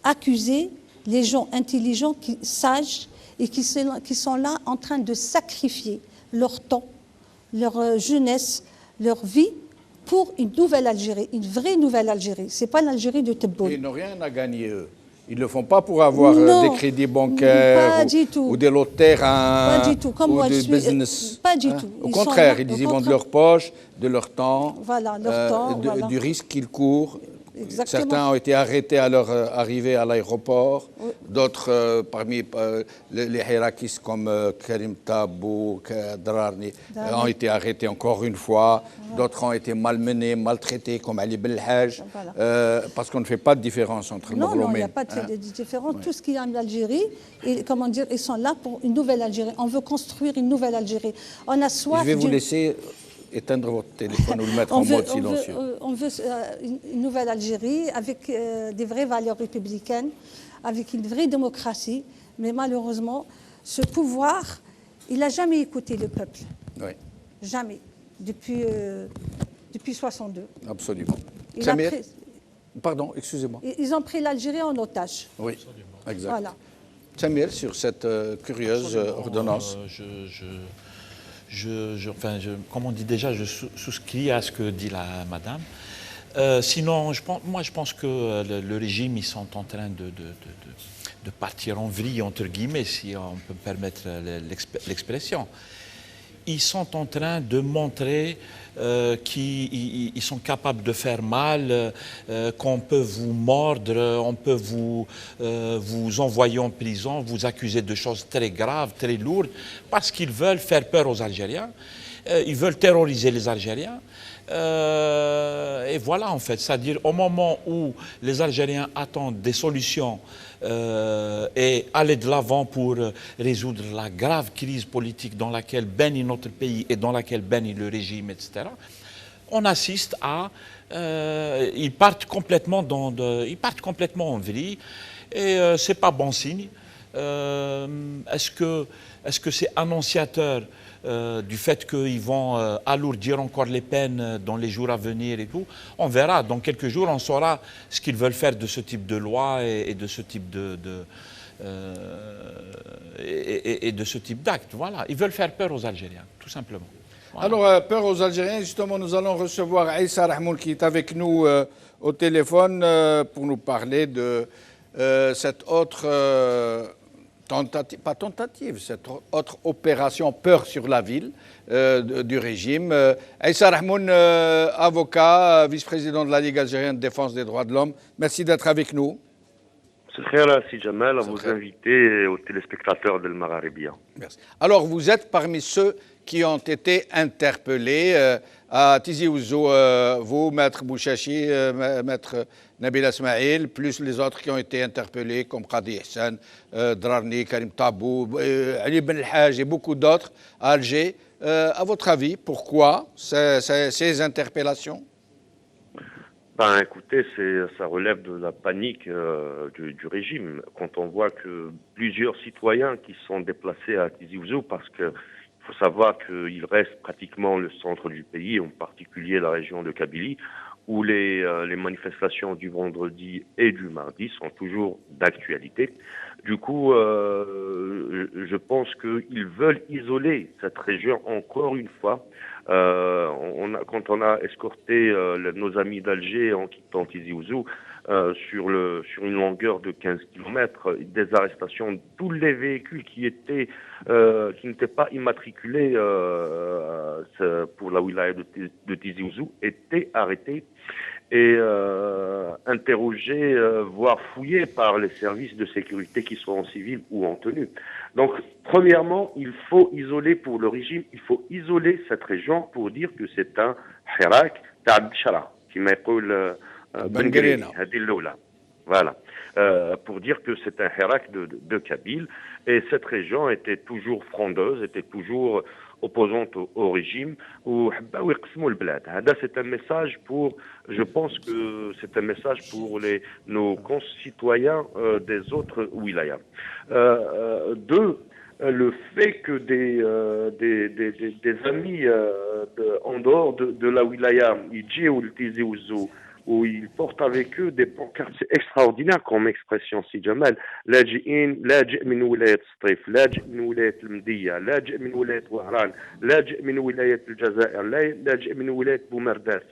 accuser les gens intelligents, sages, et qui sont là en train de sacrifier leur temps, leur jeunesse, leur vie, pour une nouvelle Algérie, une vraie nouvelle Algérie. Ce n'est pas l'Algérie de Tebboune. Ils n'ont rien à gagner, eux. Ils ne le font pas pour avoir des crédits bancaires ou des lots de terrain ou du business. Pas du tout. Au contraire, ils y vont de leur poche, de leur temps, du risque qu'ils courent. Exactement. Certains ont été arrêtés à leur arrivée à l'aéroport. Oui. D'autres, parmi les Hirakis comme Karim Tabou, Drarni, ont été arrêtés encore une fois. Voilà. D'autres ont été malmenés, maltraités comme Ali Belhaj. Voilà. Parce qu'on ne fait pas de différence entre Non, il n'y a pas de différence. Tout ce qu'il y a en Algérie, comment dire, ils sont là pour une nouvelle Algérie. On veut construire une nouvelle Algérie. On a soif. Je vais vous laisser éteindre votre téléphone ou le mettre en mode silencieux. On veut une nouvelle Algérie avec des vraies valeurs républicaines, avec une vraie démocratie. Mais malheureusement, ce pouvoir, il n'a jamais écouté le peuple. Oui. Jamais. Depuis 62. Absolument. Pardon, excusez-moi. Ils ont pris l'Algérie en otage. Oui, exact. Voilà. Samir, sur cette curieuse ordonnance. Comme on dit déjà, je souscris à ce que dit la madame. Sinon, je pense que le régime, ils sont en train de partir en vrille, entre guillemets, si on peut me permettre l'expression. Ils sont en train de montrer qu'ils sont capables de faire mal, qu'on peut vous mordre, on peut vous envoyer en prison, vous accuser de choses très graves, très lourdes, parce qu'ils veulent faire peur aux Algériens, ils veulent terroriser les Algériens. Et voilà, en fait, c'est-à-dire au moment où les Algériens attendent des solutions et aller de l'avant pour résoudre la grave crise politique dans laquelle baigne notre pays et dans laquelle baigne le régime, etc., on assiste à... ils partent complètement en vrille et ce n'est pas bon signe. Est-ce que c'est annonciateur du fait qu'ils vont alourdir encore les peines dans les jours à venir et tout? On verra. Dans quelques jours, on saura ce qu'ils veulent faire de ce type de loi et de ce type de ce type d'acte. Voilà. Ils veulent faire peur aux Algériens, tout simplement. Voilà. Alors, peur aux Algériens, justement, nous allons recevoir Aïssa Rahmoun qui est avec nous au téléphone pour nous parler de cette autre... cette autre opération peur sur la ville du régime. Aïssa Rahmoun, avocat, vice-président de la Ligue algérienne de défense des droits de l'homme. Merci d'être avec nous. Merci Jamal, à vos invités et aux téléspectateurs de Magharibia. Merci. Alors, vous êtes parmi ceux qui ont été interpellés à Tizi Ouzou, vous, Maître Bouchachi, Maître Nabil Ismail, plus les autres qui ont été interpellés, comme Qadi Hassan, Drarni, Karim Tabou, Ali Ben El-Haj et beaucoup d'autres à Alger. À votre avis, pourquoi ces interpellations? Écoutez, ça relève de la panique du régime. Quand on voit que plusieurs citoyens qui sont déplacés à Tizi Ouzou, parce que il faut savoir qu'il reste pratiquement le centre du pays, en particulier la région de Kabylie, où les manifestations du vendredi et du mardi sont toujours d'actualité. Du coup, je pense qu'ils veulent isoler cette région encore une fois. Quand on a escorté nos amis d'Alger en quittant Tizi Ouzou, sur une longueur de 15 km, des arrestations de tous les véhicules qui n'étaient pas immatriculés pour la wilaya de Tizi Ouzou étaient arrêtés et interrogés, voire fouillés par les services de sécurité qui sont en civil ou en tenue. Donc, premièrement, il faut isoler pour le régime, il faut isoler cette région pour dire que c'est un hirak ta'ab shara, qui m'appelle voilà, pour dire que c'est un hirak de Kabylie, et cette région était toujours frondeuse, était toujours opposantes au régime, ou c'est un message pour, je pense que c'est un message pour nos concitoyens des autres wilayas. Deux, le fait que des amis en dehors de la wilaya, où ils portent avec eux des pancartes extraordinaires comme expression si Jamal, لاجئين لاجئ من ولاية سطيف لاجئ من ولاية المدية لاجئ من ولاية وهران لاجئ من ولاية الجزائر لاجئ من ولاية بومرداس.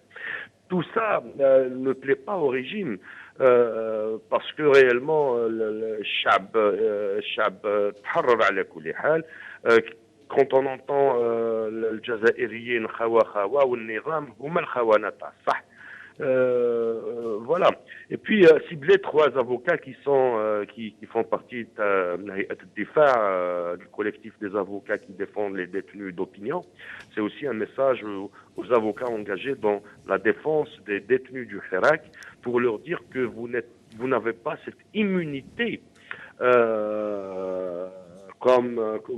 Tout ça ne plaît pas au régime parce que réellement الشعب تحرر على كل حال. Quand on entend الجزائريين خوا والنظام هما الخونة تاع الصح. Voilà. Et puis cibler 3 avocats qui font partie du collectif des avocats qui défendent les détenus d'opinion. C'est aussi un message aux avocats engagés dans la défense des détenus du Hirak pour leur dire que vous n'avez pas cette immunité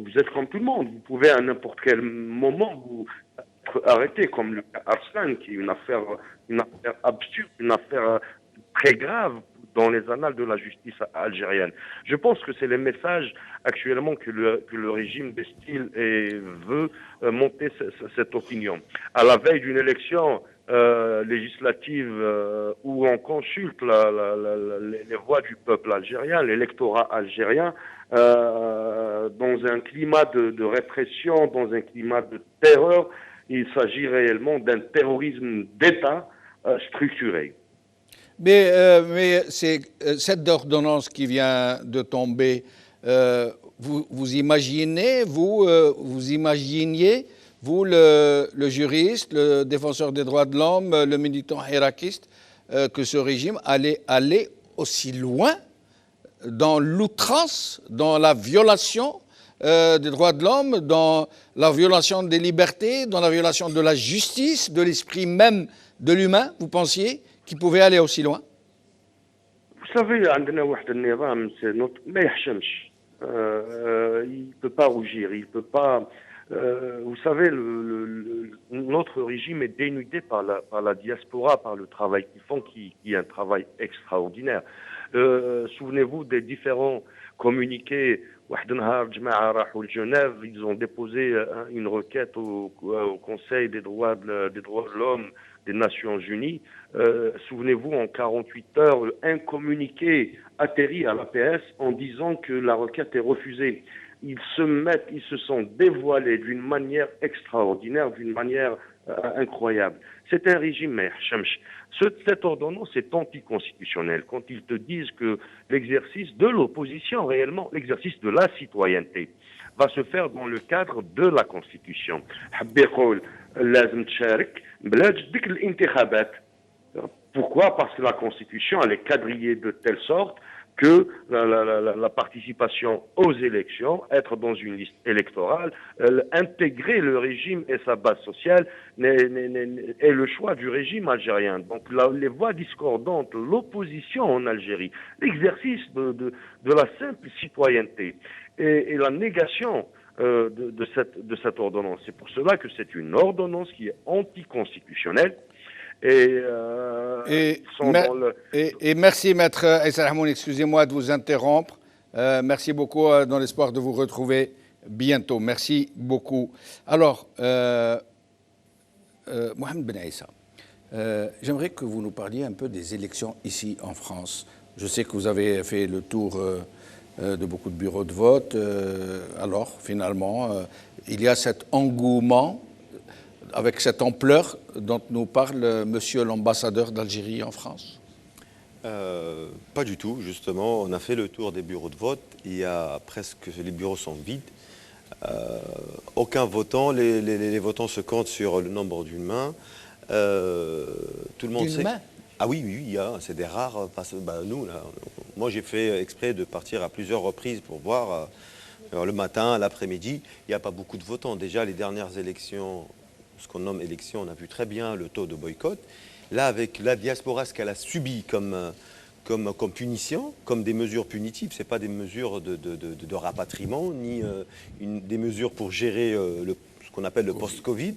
vous êtes comme tout le monde. Vous pouvez à n'importe quel moment vous être arrêté, comme le cas Arslan, qui est une affaire absurde, une affaire très grave dans les annales de la justice algérienne. Je pense que c'est les messages actuellement que le régime destille et veut monter cette opinion. À la veille d'une élection législative où on consulte les voix du peuple algérien, l'électorat algérien, dans un climat de répression, dans un climat de terreur, il s'agit réellement d'un terrorisme d'État structuré. Mais c'est cette ordonnance qui vient de tomber, vous imaginiez, le juriste, le défenseur des droits de l'homme, le militant hirakiste, que ce régime allait aller aussi loin dans l'outrance, dans la violation des droits de l'homme, dans la violation des libertés, dans la violation de la justice, de l'esprit même de l'humain, vous pensiez qu'il pouvait aller aussi loin? Vous savez, عندنا واحد النظام ما يحشمش. Il ne peut pas rougir, il ne peut pas... vous savez, notre régime est dénudé par la diaspora, par le travail qu'ils font, qui est un travail extraordinaire. Souvenez-vous des différents communiqués. Ils ont déposé une requête au Conseil des droits de l'homme des Nations Unies. Souvenez-vous, en 48 heures, un communiqué atterrit à l'APS en disant que la requête est refusée. Ils se sont dévoilés d'une manière extraordinaire, d'une manière incroyable. C'est un régime, cette ordonnance est anticonstitutionnelle. Quand ils te disent que l'exercice de l'opposition, réellement, l'exercice de la citoyenneté, va se faire dans le cadre de la Constitution. Pourquoi? Parce que la Constitution, elle est quadrillée de telle sorte que la participation aux élections, être dans une liste électorale, intégrer le régime et sa base sociale est le choix du régime algérien. Donc les voix discordantes, l'opposition en Algérie, l'exercice de la simple citoyenneté et la négation de cette ordonnance. C'est pour cela que c'est une ordonnance qui est anticonstitutionnelle. Et merci, Maître Aïssa Hamoun, excusez-moi de vous interrompre. Merci beaucoup, dans l'espoir de vous retrouver bientôt. Merci beaucoup. Alors, Mohamed Ben Aïssa, j'aimerais que vous nous parliez un peu des élections ici en France. Je sais que vous avez fait le tour de beaucoup de bureaux de vote. Alors, finalement, il y a cet engouement avec cette ampleur dont nous parle monsieur l'ambassadeur d'Algérie en France? Pas du tout, justement. On a fait le tour des bureaux de vote. Il y a presque... Les bureaux sont vides. Aucun votant. Les votants se comptent sur le nombre d'une main. Tout le monde sait... main? Ah oui, il y a. C'est des rares... nous, là, moi, j'ai fait exprès de partir à plusieurs reprises pour voir le matin, l'après-midi. Il n'y a pas beaucoup de votants. Déjà, les dernières élections... ce qu'on nomme élection, on a vu très bien le taux de boycott. Là, avec la diaspora, ce qu'elle a subi comme punition, comme des mesures punitives, ce n'est pas des mesures de rapatriement, ni des mesures pour gérer qu'on appelle le post-Covid.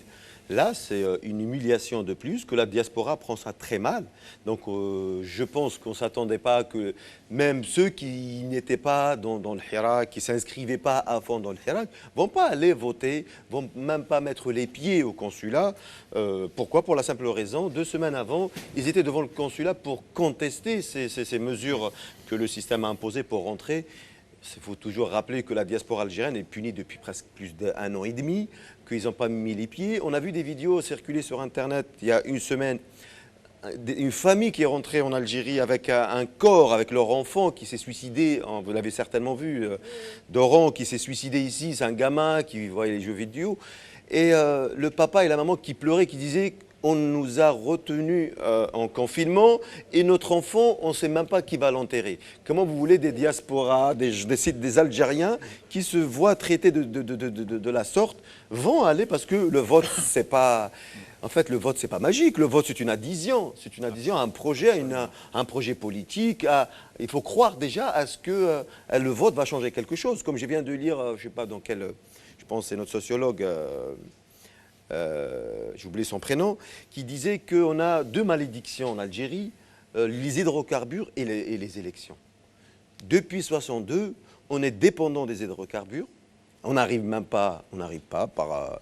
Là, c'est une humiliation de plus, que la diaspora prend ça très mal. Donc, je pense qu'on ne s'attendait pas que même ceux qui n'étaient pas dans le Hirak, qui ne s'inscrivaient pas à fond dans le Hirak, ne vont pas aller voter, ne vont même pas mettre les pieds au consulat. Pourquoi? Pour la simple raison, 2 semaines avant, ils étaient devant le consulat pour contester ces mesures que le système a imposées pour rentrer. Il faut toujours rappeler que la diaspora algérienne est punie depuis presque plus d'1 an et demi, qu'ils n'ont pas mis les pieds. On a vu des vidéos circuler sur Internet il y a une semaine, une famille qui est rentrée en Algérie avec un corps, avec leur enfant qui s'est suicidé. Vous l'avez certainement vu, Doran qui s'est suicidé ici, c'est un gamin qui voyait les jeux vidéo. Et le papa et la maman qui pleuraient, qui disaient: on nous a retenus en confinement et notre enfant, on ne sait même pas qui va l'enterrer. Comment vous voulez des diasporas, des Algériens qui se voient traités de la sorte, vont aller parce que le vote, c'est pas... En fait, le vote, c'est pas magique. Le vote, c'est une adhésion. C'est une adhésion à un projet, à un projet politique. Il faut croire déjà à ce que le vote va changer quelque chose. Comme je viens de lire, je ne sais pas dans quel... Je pense que c'est notre sociologue... j'ai oublié son prénom, qui disait qu'on a 2 malédictions en Algérie, les hydrocarbures et les élections. Depuis 1962, on est dépendant des hydrocarbures. On n'arrive pas par...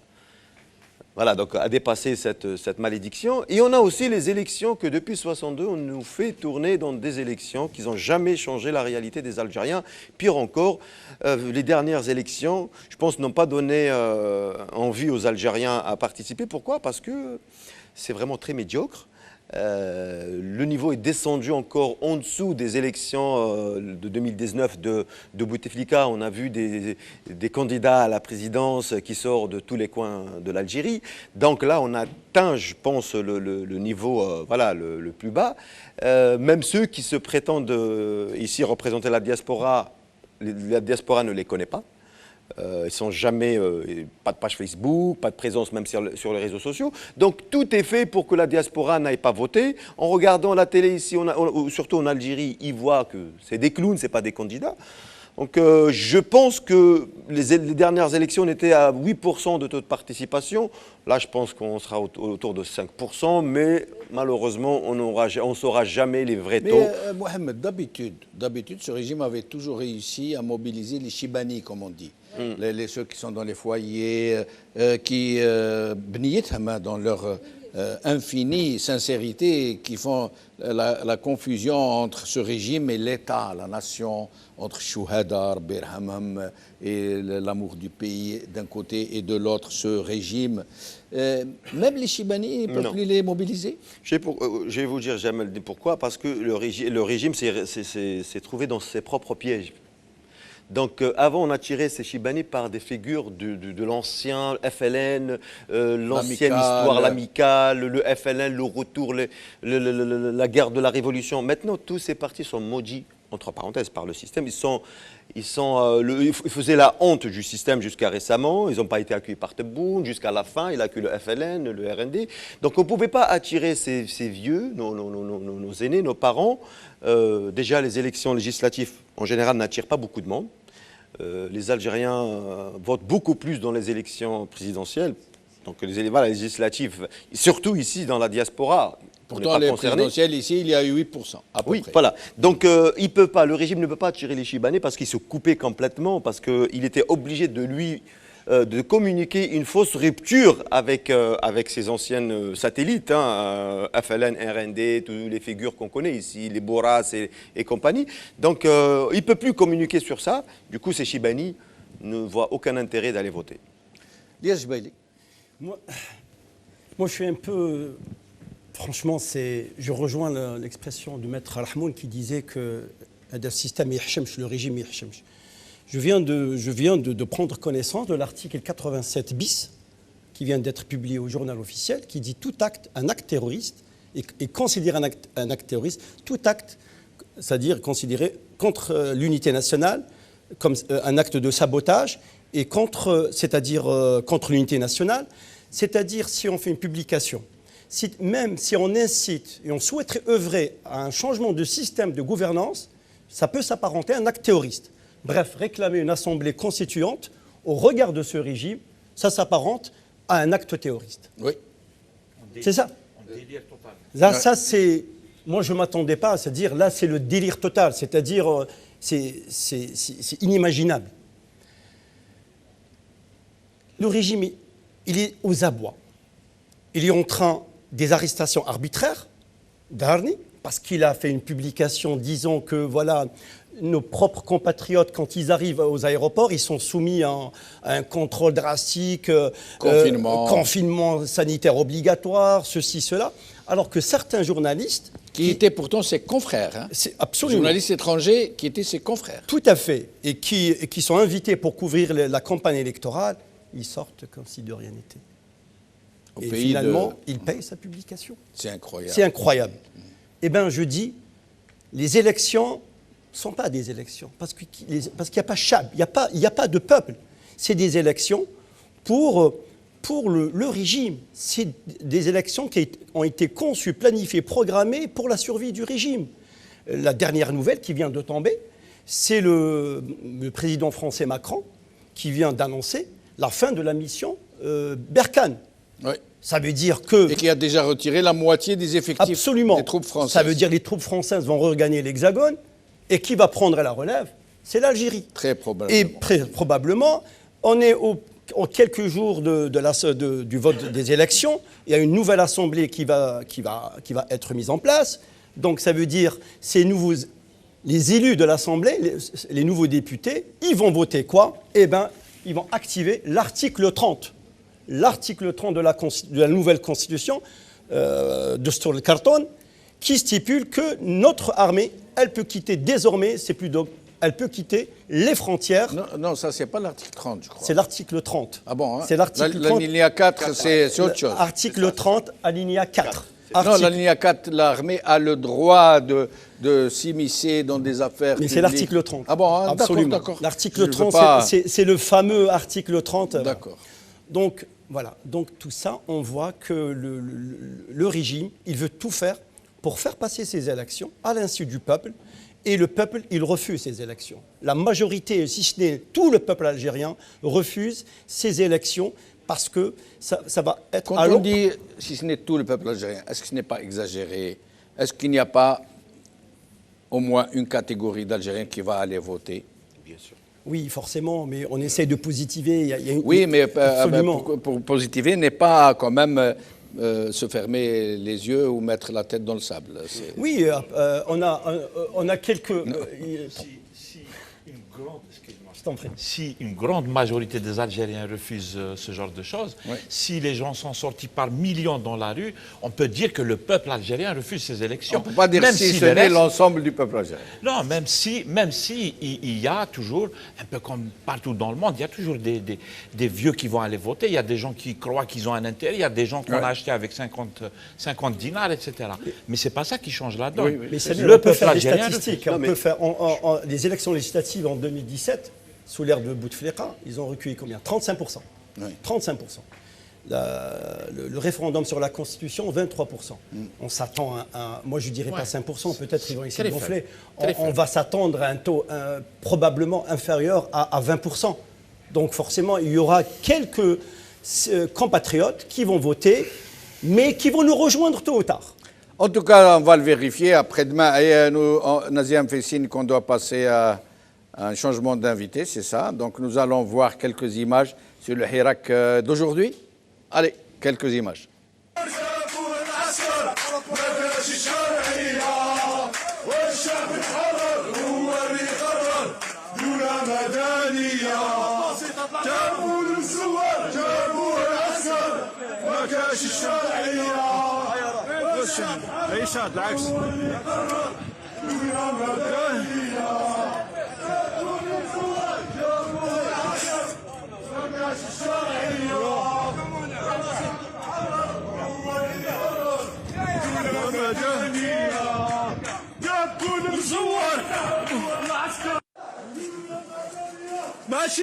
voilà, donc à dépasser cette malédiction. Et on a aussi les élections que depuis 1962, on nous fait tourner dans des élections qui n'ont jamais changé la réalité des Algériens. Pire encore, les dernières élections, je pense, n'ont pas donné envie aux Algériens à participer. Pourquoi? Parce que c'est vraiment très médiocre. Le niveau est descendu encore en dessous des élections de 2019 de Bouteflika. On a vu des candidats à la présidence qui sortent de tous les coins de l'Algérie. Donc là, on atteint, je pense, le niveau voilà, le plus bas. Même ceux qui se prétendent ici représenter la diaspora ne les connaît pas. Ils sont jamais, pas de page Facebook, pas de présence même sur les réseaux sociaux. Donc tout est fait pour que la diaspora n'aille pas voter. En regardant la télé ici, surtout en Algérie, ils voient que c'est des clowns, c'est pas des candidats. Donc je pense que les dernières élections, on était à 8% de taux de participation. Là, je pense qu'on sera autour de 5%, mais malheureusement, on ne saura jamais les vrais taux. Mais Mohamed, d'habitude, ce régime avait toujours réussi à mobiliser les Chibani, comme on dit. Ceux qui sont dans les foyers, qui dans leur infinie sincérité, qui font la confusion entre ce régime et l'État, la nation, entre Chouhadar, Birhamam et l'amour du pays d'un côté et de l'autre ce régime. Même les Chibani ne peuvent plus les mobiliser? Je vais vous dire, Jamel, pourquoi. Parce que le régime s'est trouvé dans ses propres pièges. Donc avant, on a tiré ces Chibani par des figures de l'ancien FLN, l'ancienne histoire, l'amicale, le FLN, le retour, la guerre de la Révolution. Maintenant, tous ces partis sont maudits, entre parenthèses, par le système. Ils faisaient la honte du système jusqu'à récemment. Ils n'ont pas été accueillis par Tebboune jusqu'à la fin. Il a accueilli le FLN, le RND. Donc on ne pouvait pas attirer ces vieux, nos aînés, nos parents. Déjà, les élections législatives, en général, n'attirent pas beaucoup de monde. Les Algériens votent beaucoup plus dans les élections présidentielles. Donc les législatives, surtout ici dans la diaspora. Pourtant, les présidentielles ici, il y a eu 8%. À peu près. Voilà. Donc le régime ne peut pas attirer les Chibani parce qu'il se coupait complètement, parce qu'il était obligé de communiquer une fausse rupture avec ses anciennes satellites, FLN, RND, toutes les figures qu'on connaît ici, les Boras et compagnie. Donc il ne peut plus communiquer sur ça. Du coup, ces Chibani ne voient aucun intérêt d'aller voter. Moi, je suis un peu... Franchement, je rejoins l'expression du maître Rahmoun qui disait que le système le régime yahchemch. Je viens de prendre connaissance de l'article 87 bis qui vient d'être publié au journal officiel qui dit tout acte, un acte terroriste, et considérer un acte terroriste, tout acte, c'est-à-dire considéré contre l'unité nationale comme un acte de sabotage, et c'est-à-dire contre l'unité nationale, c'est-à-dire si on fait une publication, même si on incite et on souhaiterait œuvrer à un changement de système de gouvernance, ça peut s'apparenter à un acte terroriste. Bref, réclamer une assemblée constituante au regard de ce régime, ça s'apparente à un acte terroriste. Oui. C'est ça. Là, ça, c'est... Moi, je ne m'attendais pas à se dire, là, c'est le délire total. C'est-à-dire, c'est inimaginable. Le régime, il est aux abois. Il est en train des arrestations arbitraires d'Arni, parce qu'il a fait une publication disant que, voilà, nos propres compatriotes, quand ils arrivent aux aéroports, ils sont soumis à un contrôle drastique, confinement sanitaire obligatoire, ceci, cela, alors que certains journalistes... Qui étaient pourtant ses confrères. Hein. C'est absolument. Journalistes étrangers qui étaient ses confrères. Tout à fait. Et qui sont invités pour couvrir la campagne électorale, ils sortent comme si de rien n'était. Et finalement, il paye sa publication. C'est incroyable. C'est incroyable. Eh bien, je dis, les élections ne sont pas des élections, parce qu'il n'y a pas Chab, il n'y a pas de peuple. C'est des élections pour le régime. C'est des élections qui ont été conçues, planifiées, programmées pour la survie du régime. La dernière nouvelle qui vient de tomber, c'est le président français Macron qui vient d'annoncer la fin de la mission Berkane. Oui. Ça veut dire que... Et qui a déjà retiré la moitié des effectifs des troupes françaises. Ça veut dire que les troupes françaises vont regagner l'Hexagone. Et qui va prendre la relève? C'est l'Algérie. Très probablement. Et probablement, on est en quelques jours du vote des élections. Il y a une nouvelle assemblée qui va être mise en place. Donc ça veut dire les élus de l'assemblée, les nouveaux députés, ils vont voter quoi? Eh bien, ils vont activer l'article 30. L'article 30 de la nouvelle constitution de Stor-el-Khartoum, qui stipule que notre armée, elle peut quitter désormais, elle peut quitter les frontières. Non, ça, c'est pas l'article 30, je crois. C'est l'article 30. Ah bon, hein? C'est l'article 30. L'alinéa 4, c'est autre chose. Article 30, alinéa 4. Non, l'alinéa 4, l'armée a le droit de s'immiscer dans des affaires publiques. C'est l'article 30. Ah bon, hein? Absolument. D'accord. L'article 30, c'est le fameux article 30. D'accord. Donc, voilà. Donc, tout ça, on voit que le régime, il veut tout faire pour faire passer ces élections à l'insu du peuple. Et le peuple, il refuse ces élections. La majorité, si ce n'est tout le peuple algérien, refuse ces élections parce que ça va être... Quand on dit, si ce n'est tout le peuple algérien, est-ce que ce n'est pas exagéré? Est-ce qu'il n'y a pas au moins une catégorie d'Algériens qui va aller voter? Bien sûr. Oui, forcément, mais on essaie de positiver. Oui, mais pour positiver n'est pas quand même se fermer les yeux ou mettre la tête dans le sable. Oui, on a quelques... Si une grande majorité des Algériens refusent ce genre de choses, si les gens sont sortis par millions dans la rue, on peut dire que le peuple algérien refuse ces élections. On ne peut pas dire même si ce n'est l'ensemble du peuple algérien. Non, même si il y a toujours, un peu comme partout dans le monde, il y a toujours des vieux qui vont aller voter, il y a des gens qui croient qu'ils ont un intérêt, il y a des gens qu'on a achetés avec 50 dinars, etc. Mais ce n'est pas ça qui change la donne. Mais le peuple algérien... On peut faire les élections législatives en 2017, sous l'ère de Bouteflika, ils ont reculé combien? 35%. Oui. 35%. Le référendum sur la Constitution, 23%. On s'attend à moi je ne dirais pas 5%, peut-être ils vont essayer de gonfler. On va s'attendre à un taux probablement inférieur à 20%. Donc forcément, il y aura quelques compatriotes qui vont voter, mais qui vont nous rejoindre tôt ou tard. En tout cas, on va le vérifier après-demain. Et Nazia me fait signe qu'on doit passer à un changement d'invité, c'est ça. Donc nous allons voir quelques images sur le Hirak d'aujourd'hui. Allez, quelques images. ماشي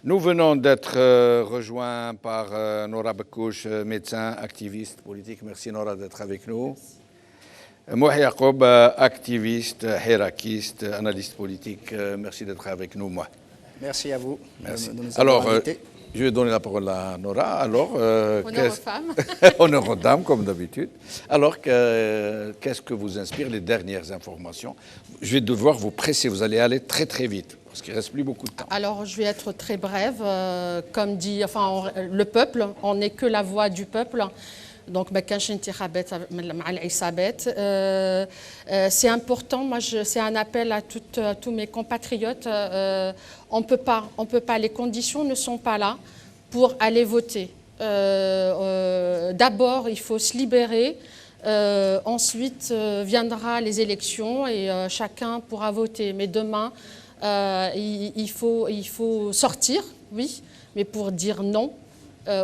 Nous venons d'être rejoints par Nora Bekouche, médecin, activiste politique. Merci Nora d'être avec nous. Mouh Yacoub, activiste, hirakiste, analyste politique. Merci d'être avec nous, moi. Merci à vous. Merci. De nous Alors, avoir invités. je vais donner la parole à Nora. Alors, honneur aux femmes. Honneur aux dames, comme d'habitude. Alors, qu'est-ce que vous inspire les dernières informations? Je vais devoir vous presser, vous allez aller très très vite, parce qu'il ne reste plus beaucoup de temps. Alors, je vais être très brève. Comme dit, enfin, le peuple, on n'est que la voix du peuple. Donc, c'est important. Moi, c'est un appel à tous mes compatriotes. On peut pas. Les conditions ne sont pas là pour aller voter. D'abord, il faut se libérer. Ensuite, viendra les élections et chacun pourra voter. Mais demain, il faut sortir, oui, mais pour dire non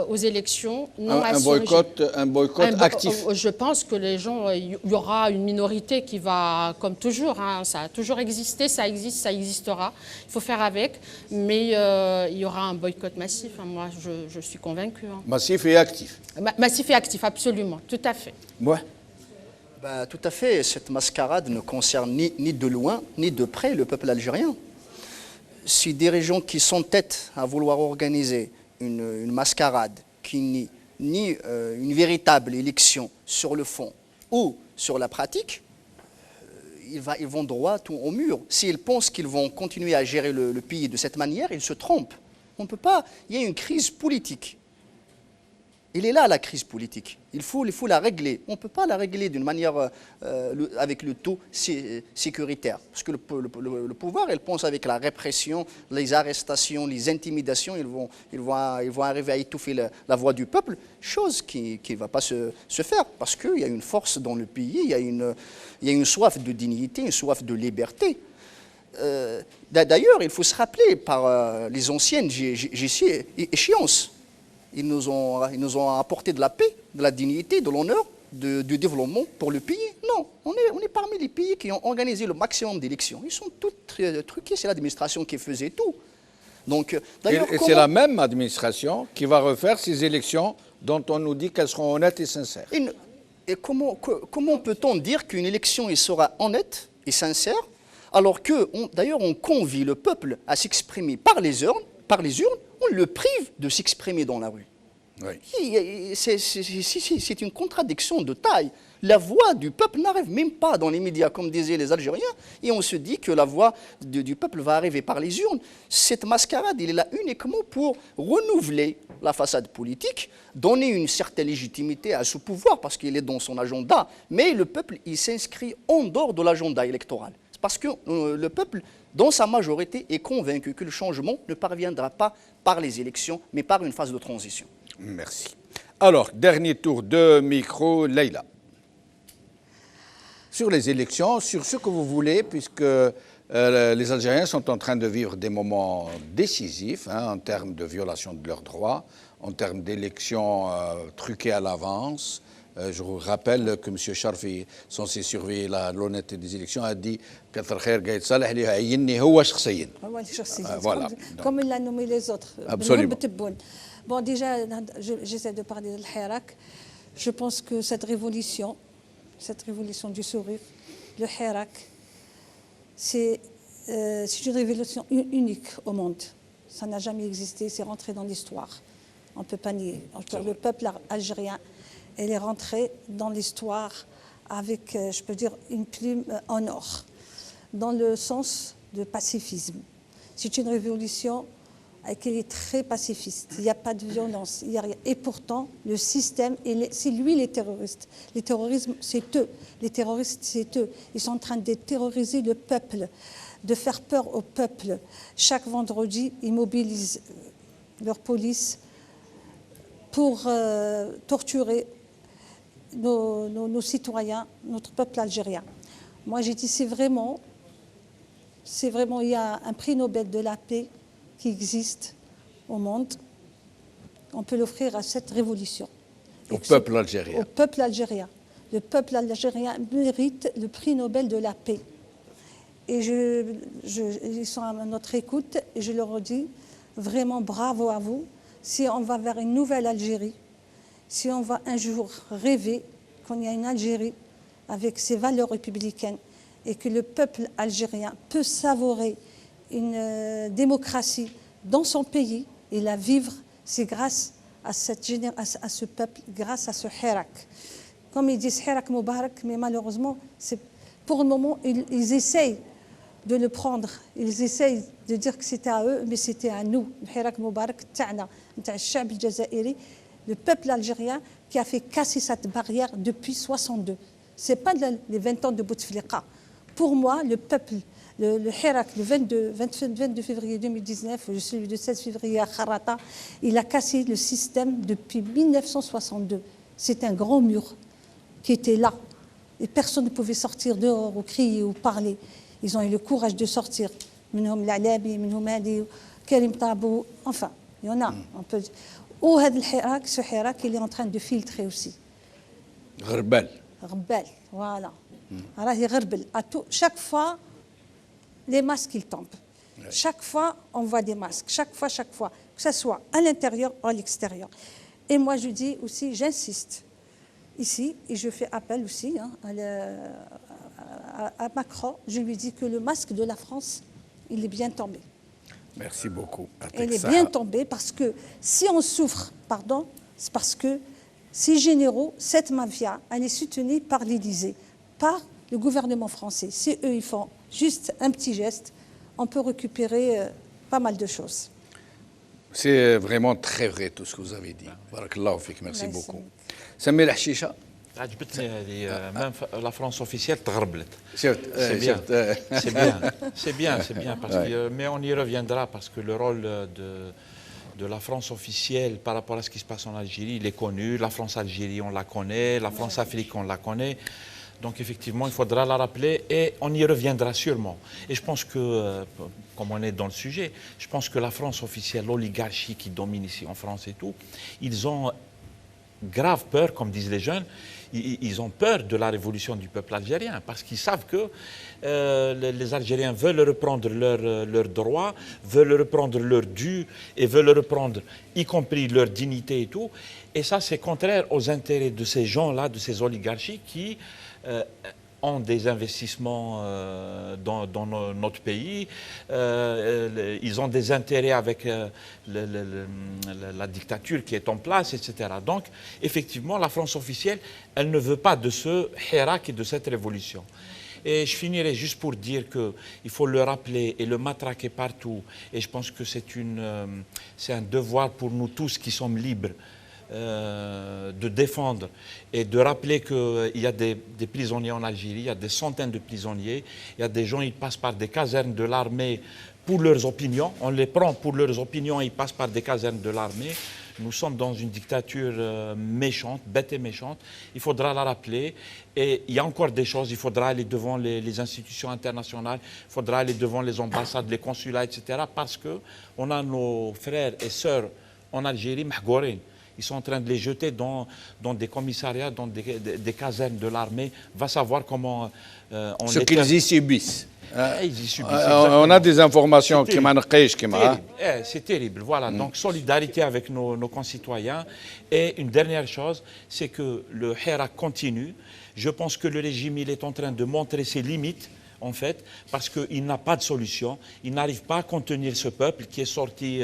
aux élections. Non Un boycott actif. Je pense que les gens, il y aura une minorité qui va, comme toujours, hein, ça a toujours existé, ça existe, ça existera. Il faut faire avec, mais il y aura un boycott massif. Hein, moi, je suis convaincue. Hein. Massif et actif. Massif et actif, absolument, tout à fait. Ouais. Bah, tout à fait. Cette mascarade ne concerne ni de loin, ni de près le peuple algérien. Si des régions qui s'entêtent à vouloir organiser une mascarade qui nie ni une véritable élection sur le fond ou sur la pratique, ils vont droit au mur. S'ils pensent qu'ils vont continuer à gérer le pays de cette manière, ils se trompent. On ne peut pas. Il y a une crise politique. Il est là la crise politique. Il faut la régler. On ne peut pas la régler d'une manière avec le tout sécuritaire. Parce que le pouvoir, il pense avec la répression, les arrestations, les intimidations, ils vont arriver à étouffer la voix du peuple, chose qui ne va pas se faire. Parce qu'il y a une force dans le pays, il y a une soif de dignité, une soif de liberté. D'ailleurs, il faut se rappeler par les anciennes échéances. Ils nous ont apporté de la paix, de la dignité, de l'honneur, du développement pour le pays. Non, on est parmi les pays qui ont organisé le maximum d'élections. Ils sont tous truqués, c'est l'administration qui faisait tout. Donc, et c'est la même administration qui va refaire ces élections dont on nous dit qu'elles seront honnêtes et sincères. Et comment peut-on dire qu'une élection sera honnête et sincère alors que, d'ailleurs, on convie le peuple à s'exprimer par les urnes, on le prive de s'exprimer dans la rue. Oui. C'est une contradiction de taille. La voix du peuple n'arrive même pas dans les médias, comme disaient les Algériens, et on se dit que la voix du peuple va arriver par les urnes. Cette mascarade, elle est là uniquement pour renouveler la façade politique, donner une certaine légitimité à ce pouvoir, parce qu'il est dans son agenda. Mais le peuple, il s'inscrit en dehors de l'agenda électoral. Parce que le peuple, dans sa majorité, est convaincu que le changement ne parviendra pas par les élections, mais par une phase de transition. Merci. Alors, dernier tour de micro, Leïla. Sur les élections, sur ce que vous voulez, puisque les Algériens sont en train de vivre des moments décisifs en termes de violation de leurs droits, en termes d'élections truquées à l'avance. Je vous rappelle que M. Charfi, censé surveiller l'honnêteté des élections, a dit voilà. Comme il a nommé les autres. Absolument. Bon, déjà, j'essaie de parler de l'Hirak. Je pense que cette révolution du sourire, le Hirak, c'est c'est une révélation unique au monde. Ça n'a jamais existé, c'est rentré dans l'histoire. On ne peut pas nier. Le peuple algérien, il est rentré dans l'histoire avec, je peux dire, une plume en or, dans le sens de pacifisme. C'est une révolution qui est très pacifiste. Il n'y a pas de violence, il n'y a rien. Et pourtant, le système, c'est lui les terroristes. Les terrorismes, c'est eux. Les terroristes, c'est eux. Ils sont en train de terroriser le peuple, de faire peur au peuple. Chaque vendredi, ils mobilisent leur police pour torturer nos citoyens, notre peuple algérien. Moi, j'ai dit, c'est vraiment, il y a un prix Nobel de la paix qui existe au monde. On peut l'offrir à cette révolution. Au peuple algérien. Au peuple algérien. Le peuple algérien mérite le prix Nobel de la paix. Et ils sont à notre écoute et je leur dis vraiment bravo à vous. Si on va vers une nouvelle Algérie, si on va un jour rêver qu'on y a une Algérie avec ses valeurs républicaines et que le peuple algérien peut savourer une démocratie dans son pays et la vivre, c'est grâce à ce peuple, grâce à ce Hirak. Comme ils disent Hirak Moubarak, mais malheureusement, pour le moment, ils essayent de le prendre. Ils essayent de dire que c'était à eux, mais c'était à nous. Le Hirak Moubarak, le peuple algérien qui a fait casser cette barrière depuis 62. Ce n'est pas les 20 ans de Bouteflika. Pour moi, le peuple, le Hirak, le 22 février 2019, celui du 16 février à Kharata, il a cassé le système depuis 1962. C'est un grand mur qui était là. Et personne ne pouvait sortir dehors ou crier ou parler. Ils ont eu le courage de sortir. Minhom Lalabi, minhom Hadi, Karim Tabou, enfin, il y en a. On peut... Ou ce Hirak, il est en train de filtrer aussi. Ghrbel. Ghrbel, voilà. Chaque fois, les masques, ils tombent. Ouais. Chaque fois, on voit des masques. Chaque fois. Que ce soit à l'intérieur ou à l'extérieur. Et moi, je dis aussi, j'insiste ici, et je fais appel aussi à Macron. Je lui dis que le masque de la France, il est bien tombé. Merci beaucoup. Il est bien tombé parce que si on souffre, c'est parce que ces généraux, cette mafia, elle est soutenue par l'Élysée, par le gouvernement français. Si eux, ils font juste un petit geste, on peut récupérer pas mal de choses. C'est vraiment très vrai tout ce que vous avez dit. Barakallahu fik, merci beaucoup. Samir Hashicha. عجبتني هذه la France officielle تغربلت. C'est bien. C'est bien parce que mais on y reviendra parce que le rôle de la France officielle par rapport à ce qui se passe en Algérie, il est connu. La France-Algérie, on la connaît. La France-Afrique, on la connaît. Donc effectivement, il faudra la rappeler et on y reviendra sûrement. Et je pense que, comme on est dans le sujet, je pense que la France officielle, l'oligarchie qui domine ici en France et tout, ils ont grave peur, comme disent les jeunes, ils ont peur de la révolution du peuple algérien parce qu'ils savent que les Algériens veulent reprendre leurs droits, veulent reprendre leurs dû et veulent reprendre y compris leur dignité et tout. Et ça, c'est contraire aux intérêts de ces gens-là, de ces oligarchies qui ont des investissements dans notre pays, ils ont des intérêts avec la dictature qui est en place, etc. Donc, effectivement, la France officielle, elle ne veut pas de ce Hirak et de cette révolution. Et je finirai juste pour dire qu'il faut le rappeler et le matraquer partout. Et je pense que c'est un devoir pour nous tous qui sommes libres de défendre et de rappeler qu'il y a des prisonniers en Algérie, il y a des centaines de prisonniers, il y a des gens, ils passent par des casernes de l'armée pour leurs opinions, on les prend pour leurs opinions, ils passent par des casernes de l'armée. Nous sommes dans une dictature méchante, bête et méchante, il faudra la rappeler et il y a encore des choses, il faudra aller devant les institutions internationales, il faudra aller devant les ambassades, les consulats, etc. parce qu'on a nos frères et sœurs en Algérie, mahgourin. Ils sont en train de les jeter dans des commissariats, dans des casernes de l'armée. Va savoir comment on ce qu'ils y subissent. Ils y subissent. On a des informations qui m'enragent. C'est terrible. Voilà. Donc, solidarité avec nos concitoyens. Et une dernière chose, c'est que le Hirak continue. Je pense que le régime, il est en train de montrer ses limites en fait, parce qu'il n'a pas de solution. Il n'arrive pas à contenir ce peuple qui est sorti.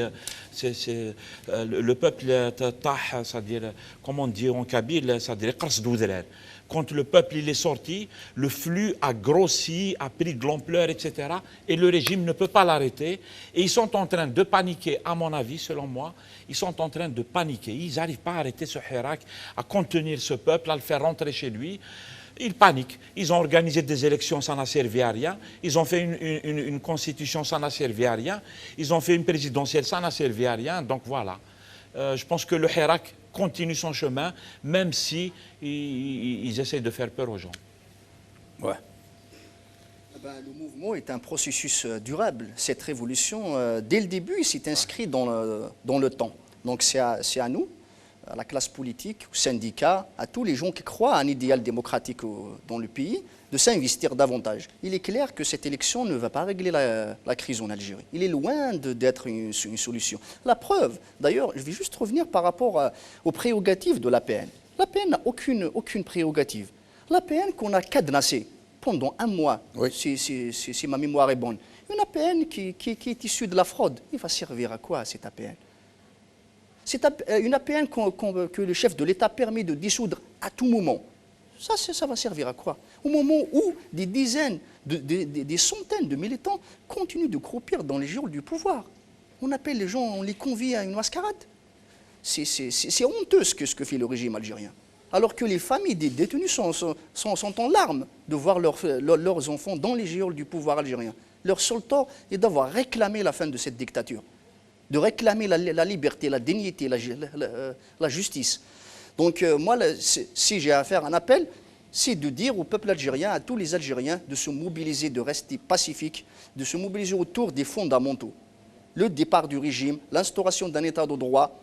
Le peuple, c'est-à-dire, comment on dit en kabyle, c'est-à-dire quand le peuple il est sorti, le flux a grossi, a pris de l'ampleur, etc. Et le régime ne peut pas l'arrêter. Et ils sont en train de paniquer, à mon avis, selon moi, ils sont en train de paniquer. Ils n'arrivent pas à arrêter ce Hirak, à contenir ce peuple, à le faire rentrer chez lui. Ils paniquent. Ils ont organisé des élections, ça n'a servi à rien. Ils ont fait une constitution, ça n'a servi à rien. Ils ont fait une présidentielle, ça n'a servi à rien. Donc voilà. Je pense que le Hirak continue son chemin, même si ils essaient de faire peur aux gens. Ouais. Le mouvement est un processus durable. Cette révolution, dès le début, il s'est inscrit dans le temps. Donc c'est à nous, à la classe politique, aux syndicats, à tous les gens qui croient à un idéal démocratique dans le pays, de s'investir davantage. Il est clair que cette élection ne va pas régler la crise en Algérie. Il est loin d'être une solution. La preuve, d'ailleurs, je vais juste revenir par rapport aux prérogatives de l'APN. L'APN n'a aucune prérogative. L'APN qu'on a cadenassée pendant un mois, si ma mémoire est bonne, une APN qui est issue de la fraude, il va servir à quoi cette APN? C'est une APN que le chef de l'État permet de dissoudre à tout moment. Ça va servir à quoi? Au moment où des dizaines, des centaines de militants continuent de croupir dans les geôles du pouvoir. On appelle les gens, on les convie à une mascarade. C'est honteux ce que fait le régime algérien. Alors que les familles des détenus sont en larmes de voir leurs enfants dans les geôles du pouvoir algérien. Leur seul tort est d'avoir réclamé la fin de cette dictature, de réclamer la liberté, la dignité, la justice. Donc moi, si j'ai à faire un appel, c'est de dire au peuple algérien, à tous les Algériens, de se mobiliser, de rester pacifiques, de se mobiliser autour des fondamentaux. Le départ du régime, l'instauration d'un état de droit,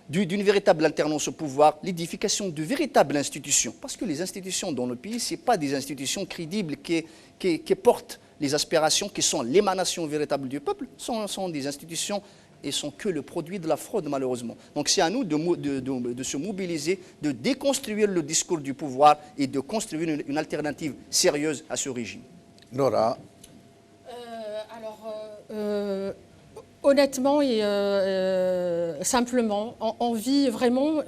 d'une véritable alternance au pouvoir, l'édification de véritables institutions. Parce que les institutions dans le pays, ce n'est pas des institutions crédibles qui portent les aspirations, qui sont l'émanation véritable du peuple, sont des institutions et sont que le produit de la fraude, malheureusement. Donc c'est à nous de se mobiliser, de déconstruire le discours du pouvoir et de construire une alternative sérieuse à ce régime. Nora. Honnêtement et simplement, on vit vraiment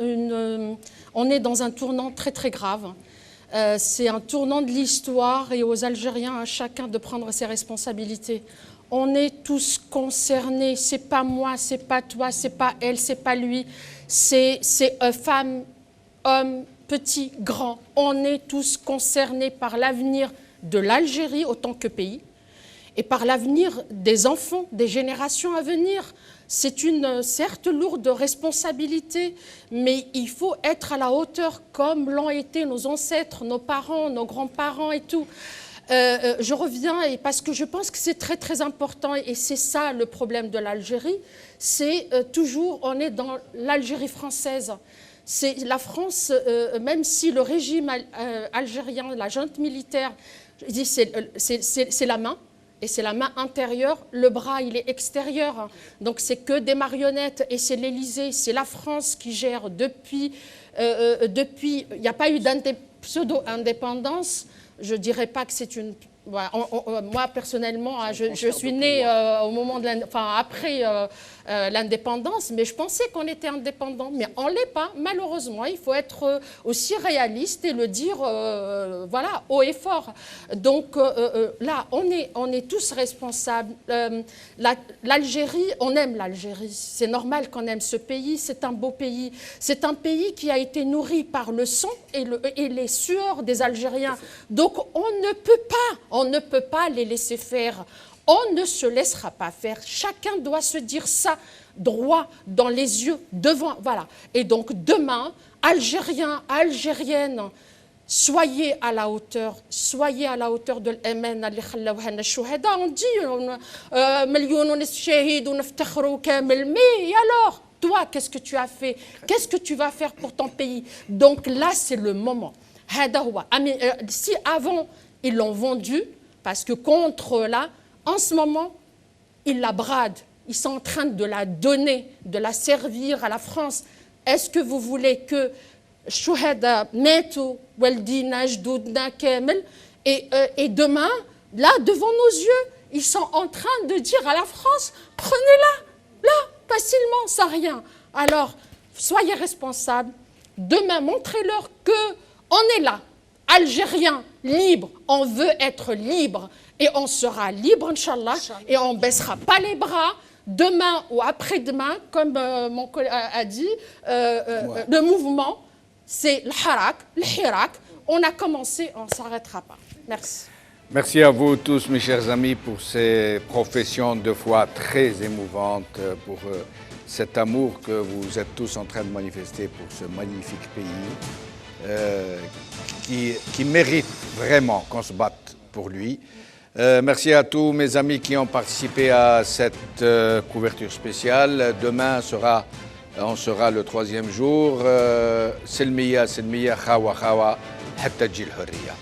on est dans un tournant très très grave. C'est un tournant de l'histoire et aux Algériens, à chacun de prendre ses responsabilités. On est tous concernés, c'est pas moi, c'est pas toi, c'est pas elle, c'est pas lui, c'est femme, homme, petit, grand. On est tous concernés par l'avenir de l'Algérie autant que pays et par l'avenir des enfants, des générations à venir. C'est une certes lourde responsabilité, mais il faut être à la hauteur comme l'ont été nos ancêtres, nos parents, nos grands-parents et tout. Je reviens parce que je pense que c'est très très important et c'est ça le problème de l'Algérie, c'est toujours on est dans l'Algérie française. C'est la France, même si le régime algérien, la junte militaire, c'est la main. Et c'est la main intérieure, le bras il est extérieur. Donc c'est que des marionnettes et c'est l'Élysée, c'est la France qui gère depuis il n'y a pas eu pseudo-indépendance. Je ne dirais pas que c'est une... moi, personnellement, je suis née au moment de après l'indépendance, mais je pensais qu'on était indépendant. Mais on ne l'est pas, malheureusement. Il faut être aussi réaliste et le dire voilà, haut et fort. Donc là, on est tous responsables. L'Algérie, on aime l'Algérie. C'est normal qu'on aime ce pays. C'est un beau pays. C'est un pays qui a été nourri par le sang et les sueurs des Algériens. Donc on ne peut pas les laisser faire. On ne se laissera pas faire. Chacun doit se dire ça droit dans les yeux, devant. Voilà. Et donc demain, Algériens, Algériennes, soyez à la hauteur de l'Amen. On dit mais alors, toi, qu'est-ce que tu as fait? Qu'est-ce que tu vas faire pour ton pays? Donc là, c'est le moment. Si avant, ils l'ont vendue, parce que contre là, en ce moment, ils la bradent. Ils sont en train de la donner, de la servir à la France. Est-ce que vous voulez que Chouhada, Meto, Weldina, Jdoudna, Kemel, et demain, Là, devant nos yeux, ils sont en train de dire à la France, prenez-la, là, facilement, sans rien. Alors, soyez responsables. Demain, montrez-leur qu'on est là, Algériens, libres. On veut être libres et on sera libre, Inch'Allah, et on ne baissera pas les bras. Demain ou après-demain, comme mon collègue a dit, le mouvement, c'est le hirak. On a commencé, on ne s'arrêtera pas. Merci. Merci à vous tous, mes chers amis, pour ces professions de foi très émouvantes, pour cet amour que vous êtes tous en train de manifester pour ce magnifique pays qui mérite vraiment qu'on se batte pour lui. Merci à tous mes amis qui ont participé à cette couverture spéciale. Demain on sera le 3e jour. Selmiya, khawa, hatta tji al-hurriya.